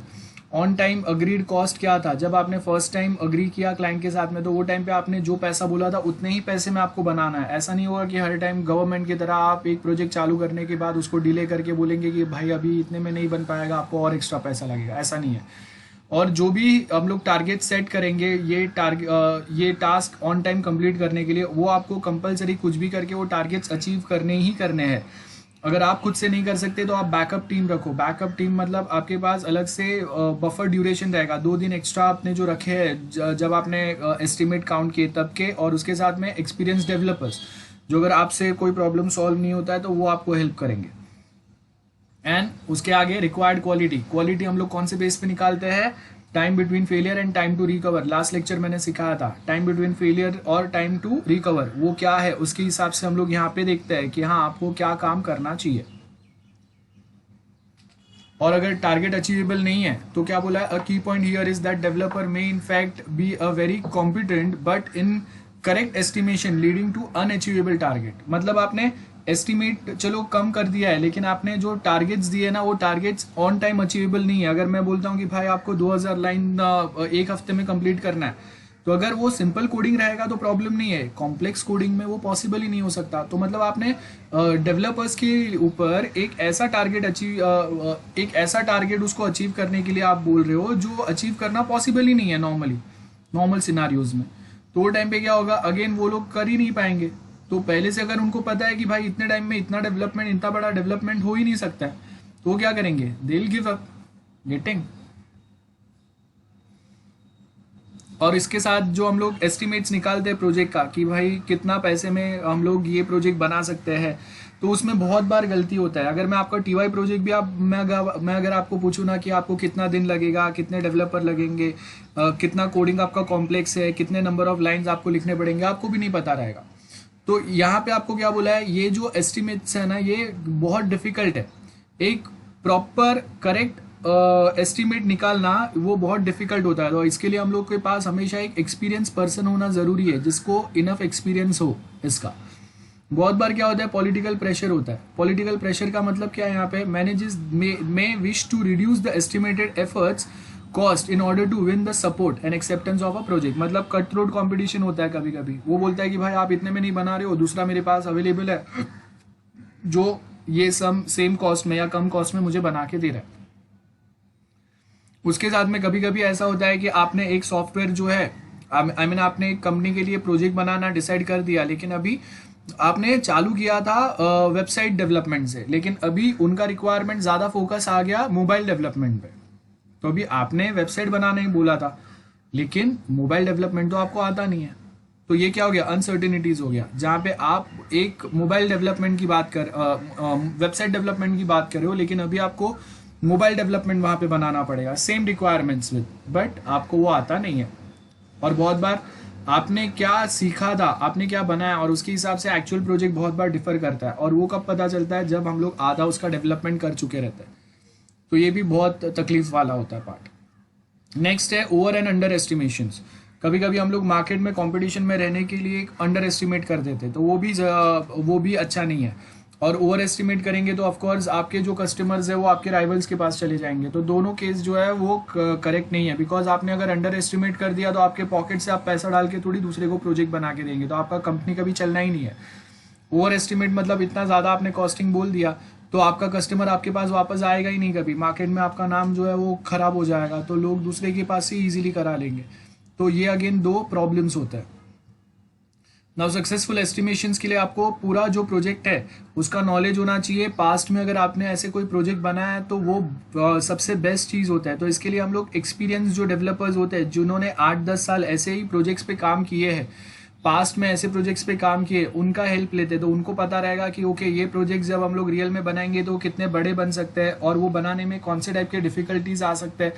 ऑन टाइम अग्रीड कॉस्ट क्या था, जब आपने फर्स्ट टाइम अग्री किया क्लाइंट के साथ में तो वो टाइम पे आपने जो पैसा बोला था उतने ही पैसे में आपको बनाना है। ऐसा नहीं होगा कि हर टाइम गवर्नमेंट की तरह आप एक प्रोजेक्ट चालू करने के बाद उसको डिले करके बोलेंगे कि भाई अभी इतने में नहीं बन पाएगा, आपको और एक्स्ट्रा पैसा लगेगा, ऐसा नहीं है। और जो भी हम लोग टारगेट सेट करेंगे ये टास्क ऑन टाइम कंप्लीट करने के लिए, वो आपको कंपलसरी कुछ भी करके वो टारगेट्स अचीव करने ही करने हैं। अगर आप खुद से नहीं कर सकते तो आप बैकअप टीम रखो। बैकअप टीम मतलब आपके पास अलग से बफर ड्यूरेशन रहेगा, 2 दिन एक्स्ट्रा आपने जो रखे हैं जब आपने एस्टिमेट काउंट किए तब के, और उसके साथ में एक्सपीरियंस डेवलपर्स जो अगर आपसे कोई प्रॉब्लम सॉल्व नहीं होता है तो वो आपको हेल्प करेंगे। एंड उसके आगे रिक्वायर्ड क्वालिटी। क्वालिटी हम लोग कौन से बेस पे निकालते हैं? Time between failure and time to recover. Last lecture मैंने सिखाया था टाइम बिटवीन फेलियर और टाइम टू रिकवर वो क्या है, उसके हिसाब से हम लोग यहाँ पे देखते हैं कि हाँ आपको क्या काम करना चाहिए। और अगर टारगेट अचीवेबल नहीं है तो क्या बोला है? A key point here is that developer may in fact be a very competent but in correct estimation leading to unachievable target. मतलब आपने एस्टिमेट चलो कम कर दिया है, लेकिन आपने जो टारगेट्स दिए ना वो टारगेट्स ऑन टाइम अचीवेबल नहीं है। अगर मैं बोलता हूँ कि भाई आपको 2000 लाइन एक हफ्ते में कंप्लीट करना है, तो अगर वो सिंपल कोडिंग रहेगा तो प्रॉब्लम नहीं है, कॉम्प्लेक्स कोडिंग में वो पॉसिबल ही नहीं हो सकता। तो मतलब आपने डेवलपर्स के ऊपर एक ऐसा टारगेट उसको अचीव करने के लिए आप बोल रहे हो जो अचीव करना पॉसिबल ही नहीं है नॉर्मल सिनारियोज में। तो वो टाइम पे क्या होगा? अगेन वो लोग कर ही नहीं पाएंगे। तो पहले से अगर उनको पता है कि भाई इतने टाइम में इतना बड़ा डेवलपमेंट हो ही नहीं सकता है, तो वो क्या करेंगे? They will give up. Getting? और इसके साथ जो हम लोग एस्टिमेट्स निकालते हैं प्रोजेक्ट का कि भाई कितना पैसे में हम लोग ये प्रोजेक्ट बना सकते हैं, तो उसमें बहुत बार गलती होता है। अगर मैं आपका टीवाई प्रोजेक्ट भी मैं अगर आपको पूछूँ ना कि आपको कितना दिन लगेगा, कितने डेवलपर लगेंगे, कितना कोडिंग आपका कॉम्प्लेक्स है, कितने नंबर ऑफ लाइंस आपको लिखने पड़ेंगे, आपको भी नहीं पता रहेगा। तो यहाँ पे आपको क्या बोला है? ये जो एस्टिमेट्स है ना ये बहुत डिफिकल्ट है। एक प्रॉपर करेक्ट एस्टिमेट निकालना वो बहुत डिफिकल्ट होता है। तो इसके लिए हम लोग के पास हमेशा एक एक्सपीरियंस पर्सन होना ज़रूरी है जिसको इनफ एक्सपीरियंस हो इसका। बहुत बार क्या होता है? पॉलिटिकल प्रेशर होता है। पॉलिटिकल प्रेशर का मतलब क्या है? यहाँ पे managers may wish to reduce the estimated efforts cost in order to win the support and acceptance of a project. मतलब कट थ्रोट कॉम्पिटिशन होता है कभी कभी। वो बोलता है कि भाई आप इतने में नहीं बना रहे हो, दूसरा मेरे पास अवेलेबल है जो ये सम सेम कॉस्ट में या कम कॉस्ट में मुझे बना के दे रहा है। उसके साथ में कभी कभी ऐसा होता है कि आपने एक सॉफ्टवेयर जो है आई मीन आपने एक कंपनी के लिए प्रोजेक्ट बनाना डिसाइड कर दिया, लेकिन अभी आपने चालू किया था वेबसाइट डेवलपमेंट से, लेकिन अभी उनका रिक्वायरमेंट ज़्यादा फोकस आ गया मोबाइल डेवलपमेंट पे। तो अभी आपने वेबसाइट बनाना ही बोला था, लेकिन मोबाइल डेवलपमेंट तो आपको आता नहीं है। तो ये क्या हो गया? अनसर्टेनिटीज हो गया। जहाँ पे आप एक मोबाइल डेवलपमेंट की बात कर वेबसाइट डेवलपमेंट की बात कर रहे हो, लेकिन अभी आपको मोबाइल डेवलपमेंट वहाँ पे बनाना पड़ेगा सेम रिक्वायरमेंट्स विद, बट आपको वो आता नहीं है। और बहुत बार आपने क्या सीखा था, आपने क्या बनाया, और उसके हिसाब से एक्चुअल प्रोजेक्ट बहुत बार डिफर करता है। और वो कब पता चलता है? जब हम लोग आधा उसका डेवलपमेंट कर चुके रहते हैं। तो ये भी बहुत तकलीफ वाला होता है पार्ट। नेक्स्ट है ओवर एंड अंडर एस्टिमेशंस। कभी कभी हम लोग मार्केट में कंपटीशन में रहने के लिए एक अंडर एस्टिमेट कर देते हैं, तो वो भी अच्छा नहीं है। और ओवर एस्टिमेट करेंगे तो ऑफकोर्स आपके जो कस्टमर्स है वो आपके राइवल्स के पास चले जाएंगे। तो दोनों केस जो है वो करेक्ट नहीं है, बिकॉज आपने अगर अंडर एस्टिमेट कर दिया तो आपके पॉकेट से आप पैसा डाल के थोड़ी दूसरे को प्रोजेक्ट बना के देंगे, तो आपका कंपनी कभी चलना ही नहीं है। ओवर एस्टिमेट मतलब इतना ज़्यादा आपने कॉस्टिंग बोल दिया तो आपका कस्टमर आपके पास वापस आएगा ही नहीं कभी। मार्केट में आपका नाम जो है वो खराब हो जाएगा, तो लोग दूसरे के पास से इजीली करा लेंगे। तो ये अगेन दो प्रॉब्लम्स होते हैं। नाउ सक्सेसफुल एस्टिमेशंस के लिए आपको पूरा जो प्रोजेक्ट है उसका नॉलेज होना चाहिए। पास्ट में अगर आपने ऐसे कोई प्रोजेक्ट बनाया है तो वो सबसे बेस्ट चीज़ होता है। तो इसके लिए हम लोग एक्सपीरियंस जो डेवलपर्स होते हैं जिन्होंने 8-10 साल ऐसे ही प्रोजेक्ट्स पे काम किए हैं, पास्ट में ऐसे प्रोजेक्ट्स पे काम किए, उनका हेल्प लेते। तो उनको पता रहेगा कि ओके ये प्रोजेक्ट जब हम लोग रियल में बनाएंगे तो कितने बड़े बन सकते हैं, और वो बनाने में कौन से टाइप के डिफिकल्टीज आ सकते हैं,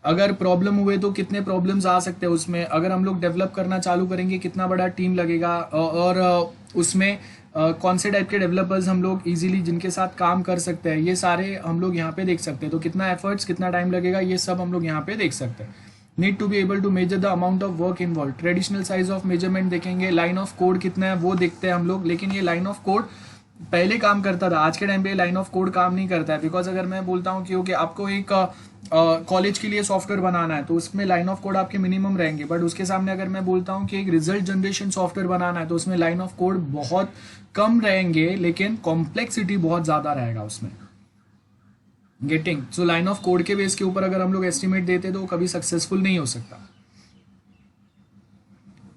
अगर प्रॉब्लम हुए तो कितने प्रॉब्लम्स आ सकते हैं उसमें, अगर हम लोग डेवलप करना चालू करेंगे कितना बड़ा टीम लगेगा, और उसमें कौन से टाइप के डेवलपर्स हम लोग इजीली जिनके साथ काम कर सकते हैं, ये सारे हम लोग यहाँ पे देख सकते हैं। तो कितना एफर्ट्स, कितना टाइम लगेगा, ये सब हम लोग यहाँ पे देख सकते हैं। Need to be able to measure the amount of work involve. Traditional size of measurement देखेंगे, लाइन ऑफ कोड कितना है वो देखते हैं हम लोग, लेकिन ये लाइन ऑफ कोड पहले काम करता था, आज के टाइम पे लाइन ऑफ कोड काम नहीं करता है। बिकॉज अगर मैं बोलता हूँ कि ओके आपको एक कॉलेज के लिए सॉफ्टवेयर बनाना है तो उसमें लाइन ऑफ कोड आपके मिनिमम रहेंगे, बट उसके सामने अगर मैं बोलता हूँ कि एक रिजल्ट जनरेशन सॉफ्टवेयर बनाना है तो उसमें लाइन ऑफ कोड बहुत कम रहेंगे, लेकिन कॉम्प्लेक्सिटी बहुत ज़्यादा रहेगा उसमें। Getting? So line of code के बेस के ऊपर अगर हम लोग एस्टिमेट देते तो वो कभी सक्सेसफुल नहीं हो सकता।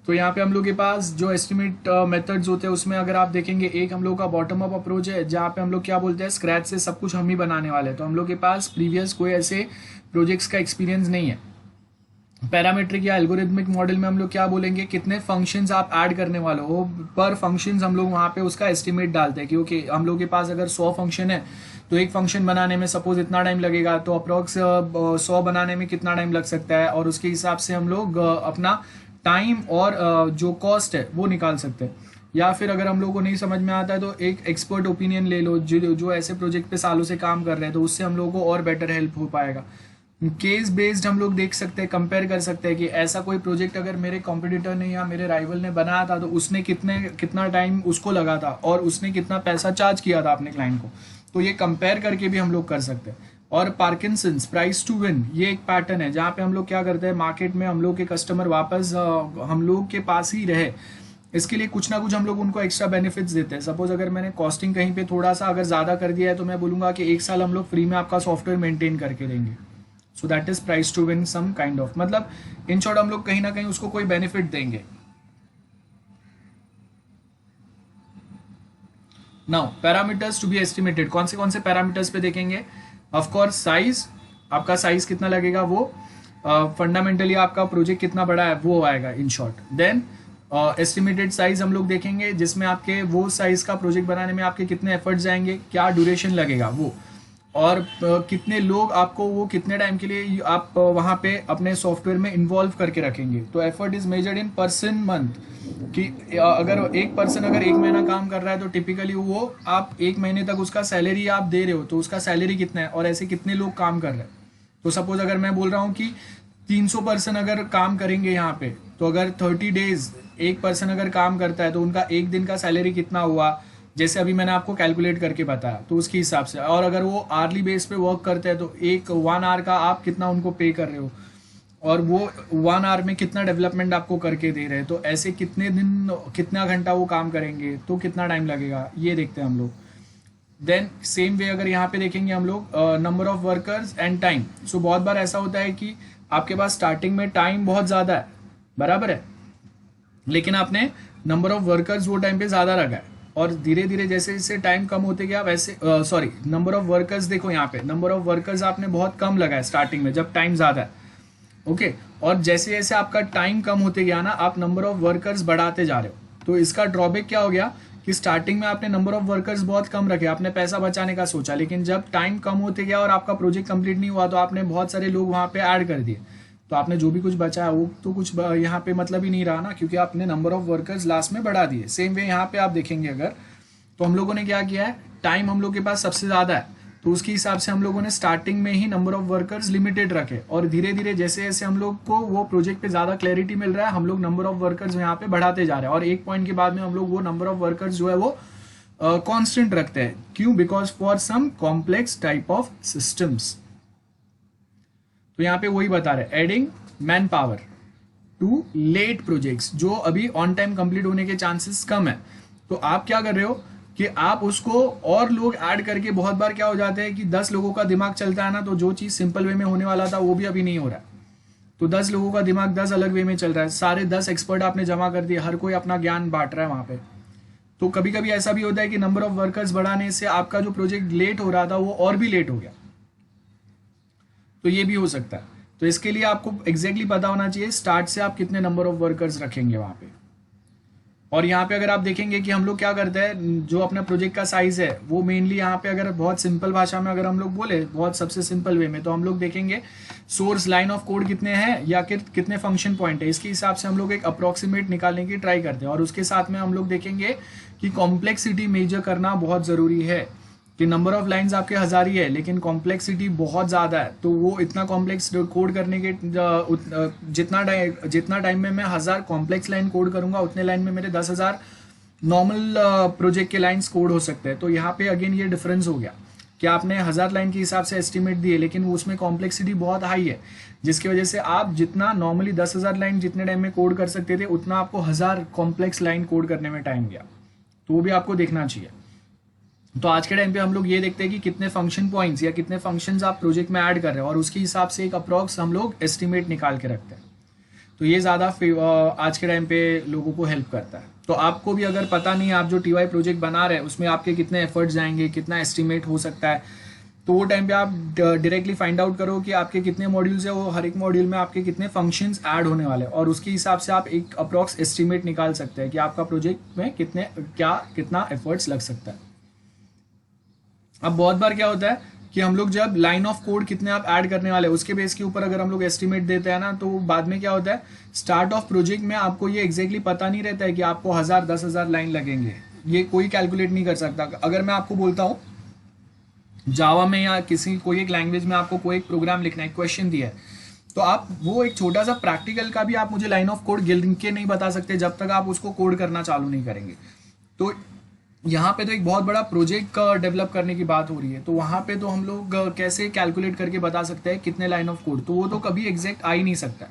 तो यहाँ पे हम लोग के पास जो एस्टिमेट मेथड्स होते हैं उसमें अगर आप देखेंगे, एक हम लोग का बॉटम अप अप्रोच है जहाँ पे हम लोग क्या बोलते हैं स्क्रैच से सब कुछ हम ही बनाने वाले हैं। तो हम लोग के पास प्रीवियस कोई ऐसे प्रोजेक्ट्स का एक्सपीरियंस नहीं है। पैरामीट्रिक या एल्गोरिथमिक मॉडल में हम लोग क्या बोलेंगे, कितने फंक्शंस आप ऐड करने वाले हो, पर फंक्शंस हम लोग वहाँ पे उसका एस्टिमेट डालते हैं, क्योंकि हम लोग के पास अगर 100 फंक्शन है तो एक फंक्शन बनाने में सपोज इतना टाइम लगेगा, तो अप्रोक्स 100 बनाने में कितना टाइम लग सकता है, और उसके हिसाब से हम लोग अपना टाइम और जो कॉस्ट है वो निकाल सकते हैं। या फिर अगर हम लोग को नहीं समझ में आता है तो एक एक्सपर्ट ओपिनियन ले लो जो ऐसे प्रोजेक्ट पे सालों से काम कर रहे हैं, तो उससे हम लोग को और बेटर हेल्प हो पाएगा। केस बेस्ड हम लोग देख सकते हैं, कंपेयर कर सकते हैं कि ऐसा कोई प्रोजेक्ट अगर मेरे कॉम्पिटिटर ने या मेरे राइवल ने बनाया था तो उसने कितना टाइम उसको लगा था और उसने कितना पैसा चार्ज किया था अपने क्लाइंट को। तो ये कंपेयर करके भी हम लोग कर सकते हैं। और पार्किंसंस प्राइस टू विन, ये एक पैटर्न है जहाँ पे हम लोग क्या करते हैं, मार्केट में हम लोग के कस्टमर वापस हम लोग के पास ही रहे, इसके लिए कुछ ना कुछ हम लोग उनको एक्स्ट्रा बेनिफिट्स देते हैं। सपोज अगर मैंने कॉस्टिंग कहीं पे थोड़ा सा अगर ज़्यादा कर दिया है तो मैं बोलूँगा कि 1 साल हम लोग फ्री में आपका सॉफ्टवेयर मेंटेन करके देंगे। So that is price to win some kind of, मतलब इन शॉर्ट हम लोग कहीं ना कहीं उसको कोई बेनिफिट देंगे। Now parameters to be estimated, कौन से पैरामीटर्स पे देखेंगे, ऑफ कोर्स साइज, आपका साइज कितना लगेगा वो, फंडामेंटली आपका प्रोजेक्ट कितना बड़ा है वो आएगा in short. Then estimated size हम लोग देखेंगे जिसमें आपके वो साइज का प्रोजेक्ट बनाने में आपके कितने एफर्ट जाएंगे, क्या ड्यूरेशन लगेगा वो, और कितने लोग आपको वो कितने टाइम के लिए आप वहाँ पे अपने सॉफ्टवेयर में इन्वॉल्व करके रखेंगे। तो effort is measured in person month, कि अगर एक पर्सन अगर 1 महीना काम कर रहा है तो टिपिकली वो आप 1 महीने तक उसका सैलरी आप दे रहे हो, तो उसका सैलरी कितना है और ऐसे कितने लोग काम कर रहे हैं। तो सपोज अगर मैं बोल रहा हूँ कि 300 पर्सन अगर काम करेंगे यहाँ पे, तो अगर 30 डेज एक पर्सन अगर काम करता है तो उनका एक दिन का सैलरी कितना हुआ, जैसे अभी मैंने आपको कैलकुलेट करके बताया, तो उसके हिसाब से। और अगर वो आर्ली बेस पे वर्क करते हैं तो 1 आवर का आप कितना उनको पे कर रहे हो, और वो 1 आवर में कितना डेवलपमेंट आपको करके दे रहे हैं, तो ऐसे कितने दिन कितना घंटा वो काम करेंगे तो कितना टाइम लगेगा, ये देखते हैं हम लोग। देन सेम वे अगर यहाँ पे देखेंगे हम लोग number of workers and time. So बहुत बार ऐसा होता है कि आपके पास स्टार्टिंग में टाइम बहुत ज़्यादा है, बराबर है, लेकिन आपने नंबर ऑफ वर्कर्स वो टाइम पे ज़्यादा रखा है, और धीरे धीरे जैसे जैसे टाइम कम होते गया वैसे सॉरी नंबर ऑफ वर्कर्स, देखो यहाँ पे नंबर ऑफ वर्कर्स आपने बहुत कम लगाया स्टार्टिंग में जब टाइम ज़्यादा है, ओके, और जैसे जैसे आपका टाइम कम होते गया ना, आप नंबर ऑफ वर्कर्स बढ़ाते जा रहे हो। तो इसका ड्रॉबैक क्या हो गया कि स्टार्टिंग में आपने नंबर ऑफ वर्कर्स बहुत कम रखे, आपने पैसा बचाने का सोचा, लेकिन जब टाइम कम होते गया और आपका प्रोजेक्ट कंप्लीट नहीं हुआ तो आपने बहुत सारे लोग वहाँ पे ऐड कर दिए, तो आपने जो भी कुछ बचा है वो तो कुछ यहाँ पे मतलब ही नहीं रहा ना, क्योंकि आपने नंबर ऑफ वर्कर्स लास्ट में बढ़ा दिए। सेम वे यहाँ पे आप देखेंगे अगर, तो हम लोगों ने क्या किया है, टाइम हम लोग के पास सबसे ज़्यादा है, तो उसके हिसाब से हम लोगों ने स्टार्टिंग में ही नंबर ऑफ वर्कर्स लिमिटेड रखे, और धीरे धीरे जैसे जैसे हम लोग को वो प्रोजेक्ट पे ज़्यादा क्लैरिटी मिल रहा है, हम लोग नंबर ऑफ वर्कर्स यहाँ पे बढ़ाते जा रहे हैं, और एक पॉइंट के बाद में हम लोग वो नंबर ऑफ वर्कर्स जो है वो कांस्टेंट रखते हैं। क्यों? Because for some complex type of systems. तो यहाँ पे वही बता रहे, adding man power to late projects, जो अभी ऑन टाइम कंप्लीट होने के चांसेस कम है, तो आप क्या कर रहे हो कि आप उसको और लोग ऐड करके, बहुत बार क्या हो जाता है कि 10 लोगों का दिमाग चलता है ना, तो जो चीज़ सिंपल वे में होने वाला था वो भी अभी नहीं हो रहा है, तो 10 लोगों का दिमाग 10 अलग वे में चल रहा है, सारे 10 एक्सपर्ट आपने जमा कर दिए, हर कोई अपना ज्ञान बांट रहा है वहाँ पे। तो कभी कभी ऐसा भी होता है कि नंबर ऑफ वर्कर्स बढ़ाने से आपका जो प्रोजेक्ट लेट हो रहा था वो और भी लेट हो गया, तो ये भी हो सकता है। तो इसके लिए आपको एग्जैक्टली पता होना चाहिए स्टार्ट से आप कितने नंबर ऑफ वर्कर्स रखेंगे वहाँ पे। और यहाँ पे अगर आप देखेंगे कि हम लोग क्या करते हैं, जो अपना प्रोजेक्ट का साइज है वो मेनली यहाँ पे अगर बहुत सिंपल भाषा में अगर हम लोग बोले, बहुत सबसे सिंपल वे में, तो हम लोग देखेंगे सोर्स लाइन ऑफ कोड कितने हैं या कितने फंक्शन पॉइंट है, इसके हिसाब से हम लोग एक अप्रोक्सीमेट निकालने की ट्राई करते हैं। और उसके साथ में हम लोग देखेंगे कि कॉम्प्लेक्सिटी मेजर करना बहुत ज़रूरी है, कि नंबर ऑफ लाइंस आपके 1000 ही है लेकिन कॉम्प्लेक्सिटी बहुत ज़्यादा है, तो वो इतना कॉम्प्लेक्स कोड करने के जितना टाइम में मैं 1000 कॉम्प्लेक्स लाइन कोड करूँगा उतने लाइन में मेरे 10,000 नॉर्मल प्रोजेक्ट के लाइंस कोड हो सकते हैं। तो यहाँ पे अगेन ये डिफरेंस हो गया कि आपने 1000 लाइन के हिसाब से एस्टिमेट दिए, लेकिन उसमें कॉम्प्लेक्सिटी बहुत हाई है, जिसकी वजह से आप जितना नॉर्मली 10,000 लाइन जितने टाइम में कोड कर सकते थे उतना आपको 1000 कॉम्प्लेक्स लाइन कोड करने में टाइम गया, तो वो भी आपको देखना चाहिए। तो आज के टाइम पे हम लोग ये देखते हैं कि कितने फंक्शन पॉइंट्स या कितने फंक्शंस आप प्रोजेक्ट में ऐड कर रहे हैं, और उसके हिसाब से एक अप्रॉक्स हम लोग एस्टिमेट निकाल के रखते हैं। तो ये ज़्यादा आज के टाइम पे लोगों को हेल्प करता है। तो आपको भी अगर पता नहीं है आप जो टीवाई प्रोजेक्ट बना रहे हैं उसमें आपके कितने एफर्ट्स जाएंगे, कितना एस्टिमेट हो सकता है, तो वो टाइम पे आप डायरेक्टली फाइंड आउट करो कि आपके कितने मॉड्यूल्स है, वो हर एक मॉड्यूल में आपके कितने फंक्शंस ऐड होने वाले हैं, और उसके हिसाब से आप एक अप्रॉक्स एस्टिमेट निकाल सकते हैं कि आपका प्रोजेक्ट में कितना एफर्ट्स लग सकता है। अब बहुत बार क्या होता है कि हम लोग जब लाइन ऑफ कोड कितने आप ऐड करने वाले हैं उसके बेस के ऊपर अगर हम लोग एस्टिमेट देते हैं ना, तो बाद में क्या होता है, स्टार्ट ऑफ प्रोजेक्ट में आपको ये एग्जैक्टली पता नहीं रहता है कि आपको 1000 10,000 लाइन लगेंगे, ये कोई कैलकुलेट नहीं कर सकता। अगर मैं आपको बोलता हूँ जावा में या कोई एक लैंग्वेज में आपको कोई एक प्रोग्राम लिखना है, क्वेश्चन दिया है, तो आप वो एक छोटा सा प्रैक्टिकल का भी आप मुझे लाइन ऑफ कोड गिन के नहीं बता सकते जब तक आप उसको कोड करना चालू नहीं करेंगे। तो यहाँ पे तो एक बहुत बड़ा प्रोजेक्ट डेवलप करने की बात हो रही है, तो वहाँ पे तो हम लोग कैसे कैलकुलेट करके बता सकते हैं कितने लाइन ऑफ कोड, तो वो तो कभी एग्जैक्ट आ ही नहीं सकता।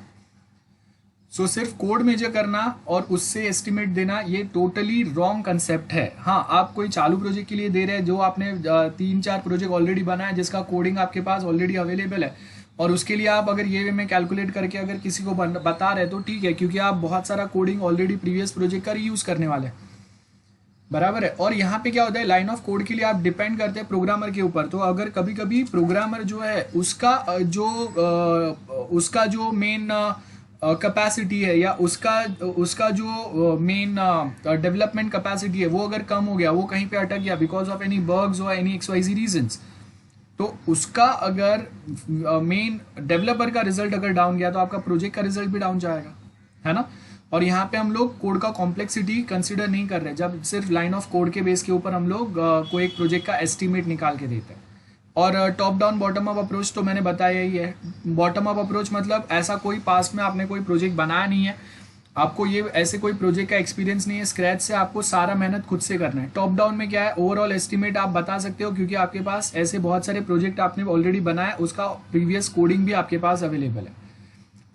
सो सिर्फ कोड मेजर करना और उससे एस्टिमेट देना ये टोटली रॉन्ग कंसेप्ट है। हाँ, आप कोई चालू प्रोजेक्ट के लिए दे रहे हैं जो आपने 3-4 प्रोजेक्ट ऑलरेडी बनाया है जिसका कोडिंग आपके पास ऑलरेडी अवेलेबल है, और उसके लिए आप अगर ये वे में कैलकुलेट करके अगर किसी को बता रहे हैं तो ठीक है, क्योंकि आप बहुत सारा कोडिंग ऑलरेडी प्रीवियस प्रोजेक्ट का रीयूज करने वाले हैं, बराबर है। और यहाँ पे क्या होता है, लाइन ऑफ कोड के लिए आप डिपेंड करते हैं प्रोग्रामर के ऊपर, तो अगर कभी कभी प्रोग्रामर जो है उसका जो मेन कैपेसिटी है या उसका जो मेन डेवलपमेंट कैपेसिटी है वो अगर कम हो गया, वो कहीं पे अटक गया बिकॉज ऑफ एनी बग्स और एनी XYZ रीजंस, तो उसका अगर मेन डेवलपर का रिजल्ट अगर डाउन गया तो आपका प्रोजेक्ट का रिजल्ट भी डाउन जाएगा, है ना। और यहाँ पे हम लोग कोड का कॉम्प्लेक्सिटी कंसिडर नहीं कर रहे जब सिर्फ लाइन ऑफ कोड के बेस के ऊपर हम लोग कोई एक प्रोजेक्ट का एस्टिमेट निकाल के देते हैं। और top down bottom up approach तो मैंने बताया ही है। बॉटम अप अप्रोच मतलब ऐसा कोई पास में आपने कोई प्रोजेक्ट बनाया नहीं है, आपको ये ऐसे कोई प्रोजेक्ट का एक्सपीरियंस नहीं है, स्क्रैच से आपको सारा मेहनत खुद से करना है। टॉप डाउन में क्या है, ओवरऑल एस्टिमेट आप बता सकते हो क्योंकि आपके पास ऐसे बहुत सारे प्रोजेक्ट आपने ऑलरेडी बनाया, उसका प्रीवियस कोडिंग भी आपके पास अवेलेबल है।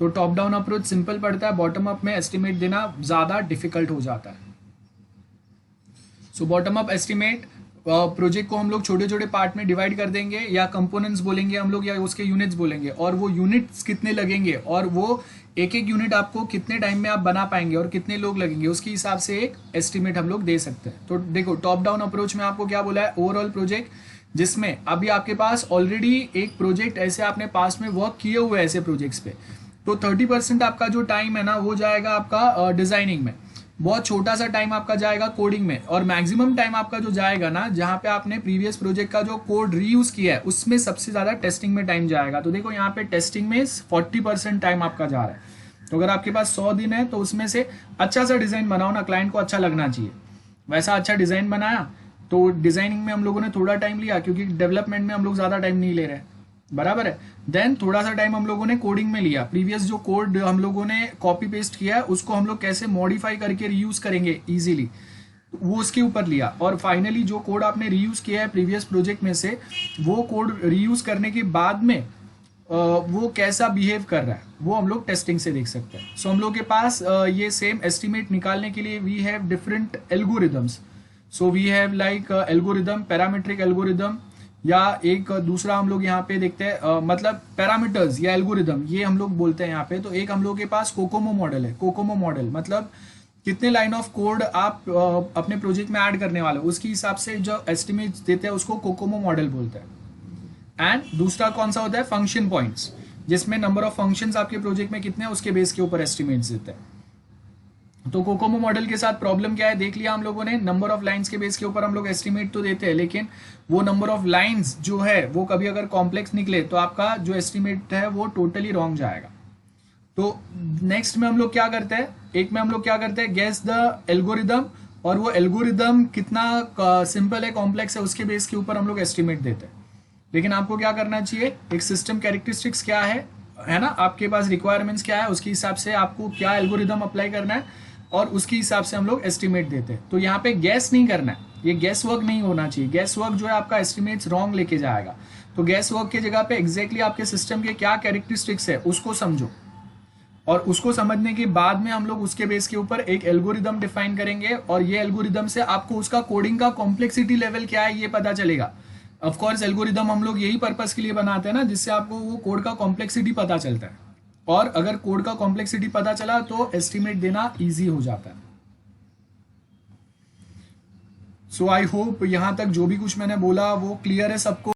तो टॉप डाउन अप्रोच सिंपल पड़ता है, बॉटम अप में एस्टिमेट देना ज़्यादा डिफिकल्ट हो जाता है। So bottom up estimate project को हम लोग छोटे छोटे पार्ट में डिवाइड कर देंगे, या कंपोनेंट्स बोलेंगे हम लोग, या उसके यूनिट्स बोलेंगे, और वो यूनिट्स कितने लगेंगे और वो एक एक यूनिट आपको कितने टाइम में आप बना पाएंगे और कितने लोग लगेंगे, उसके हिसाब से एक एस्टिमेट हम लोग दे सकते हैं। तो देखो टॉप डाउन अप्रोच में आपको क्या बोला है, ओवरऑल प्रोजेक्ट, जिसमें अभी आपके पास ऑलरेडी एक प्रोजेक्ट ऐसे आपने पास में वर्क किए हुए ऐसे प्रोजेक्ट्स पे, तो 30% आपका जो टाइम है ना वो जाएगा आपका डिजाइनिंग में, बहुत छोटा सा टाइम आपका जाएगा कोडिंग में, और मैक्सिमम टाइम आपका जो जाएगा ना जहाँ पे आपने प्रीवियस प्रोजेक्ट का जो कोड रीयूज किया है उसमें सबसे ज़्यादा टेस्टिंग में टाइम जाएगा। तो देखो यहाँ पे टेस्टिंग में 40% टाइम आपका जा रहा है। तो अगर आपके पास 100 दिन है तो उसमें से अच्छा सा डिज़ाइन बनाओ ना, क्लाइंट को अच्छा लगना चाहिए, वैसा अच्छा डिज़ाइन बनाया। तो डिज़ाइनिंग में हम लोगों ने थोड़ा टाइम लिया क्योंकि डेवलपमेंट में हम लोग ज़्यादा टाइम नहीं ले रहे, बराबर है। देन थोड़ा सा टाइम हम लोगों ने कोडिंग में लिया, प्रीवियस जो कोड हम लोगों ने कॉपी पेस्ट किया है उसको हम लोग कैसे मॉडिफाई करके रीयूज करेंगे इजीली, वो उसके ऊपर लिया। और फाइनली जो कोड आपने रीयूज किया है प्रीवियस प्रोजेक्ट में से, वो कोड रीयूज करने के बाद में वो कैसा बिहेव कर रहा है वो हम लोग टेस्टिंग से देख सकते हैं। सो हम लोग के पास ये सेम एस्टिमेट निकालने के लिए we have different algorithms. So we have like algorithm, parametric algorithm, या एक दूसरा हम लोग यहाँ पे देखते हैं मतलब पैरामीटर्स या एल्गोरिदम ये हम लोग बोलते हैं यहाँ पे। तो एक हम लोग के पास कोकोमो मॉडल है। कोकोमो मॉडल मतलब कितने लाइन ऑफ कोड आप अपने प्रोजेक्ट में ऐड करने वाले हो उसके हिसाब से जो एस्टिमेट देते हैं उसको कोकोमो मॉडल बोलते हैं। एंड दूसरा कौन सा होता है, फंक्शन पॉइंट्स, जिसमें नंबर ऑफ फंक्शंस आपके प्रोजेक्ट में कितने हैं उसके बेस के ऊपर एस्टिमेट्स देते हैं। तो कोकोमो मॉडल के साथ प्रॉब्लम क्या है देख लिया हम लोगों ने, नंबर ऑफ लाइंस के बेस के ऊपर हम लोग एस्टिमेट तो देते हैं, लेकिन वो नंबर ऑफ लाइंस जो है वो कभी अगर कॉम्प्लेक्स निकले तो आपका जो एस्टिमेट है वो टोटली रॉन्ग जाएगा। तो नेक्स्ट में हम लोग क्या करते हैं, एक में हम लोग क्या करते हैं, गेस द एल्गोरिदम, और वो एल्गोरिदम कितना सिंपल है कॉम्प्लेक्स है उसके बेस के ऊपर हम लोग एस्टिमेट देते हैं। लेकिन आपको क्या करना चाहिए, एक सिस्टम कैरेक्टरिस्टिक्स क्या है ना, आपके पास रिक्वायरमेंट्स क्या है, उसके हिसाब से आपको क्या एल्गोरिदम अप्लाई करना है और उसके हिसाब से हम लोग एस्टिमेट देते हैं। तो यहाँ पे गैस नहीं करना है, ये गैस वर्क नहीं होना चाहिए। गैस वर्क जो है आपका एस्टिमेट्स रॉन्ग लेके जाएगा। तो गैस वर्क की जगह पे एग्जैक्टली आपके सिस्टम के क्या कैरेक्टरिस्टिक्स है उसको समझो, और उसको समझने के बाद में हम लोग उसके बेस के ऊपर एक एल्गोरिदम डिफाइन करेंगे, और ये एल्गोरिदम से आपको उसका कोडिंग का कॉम्प्लेक्सिटी लेवल क्या है ये पता चलेगा। ऑफकोर्स एल्गोरिदम हम लोग यही पर्पस के लिए बनाते हैं ना, जिससे आपको वो कोड का कॉम्प्लेक्सिटी पता चलता है। और अगर कोड का कॉम्प्लेक्सिटी पता चला तो एस्टिमेट देना इजी हो जाता है। सो आई होप यहां तक जो भी कुछ मैंने बोला वो क्लियर है सबको।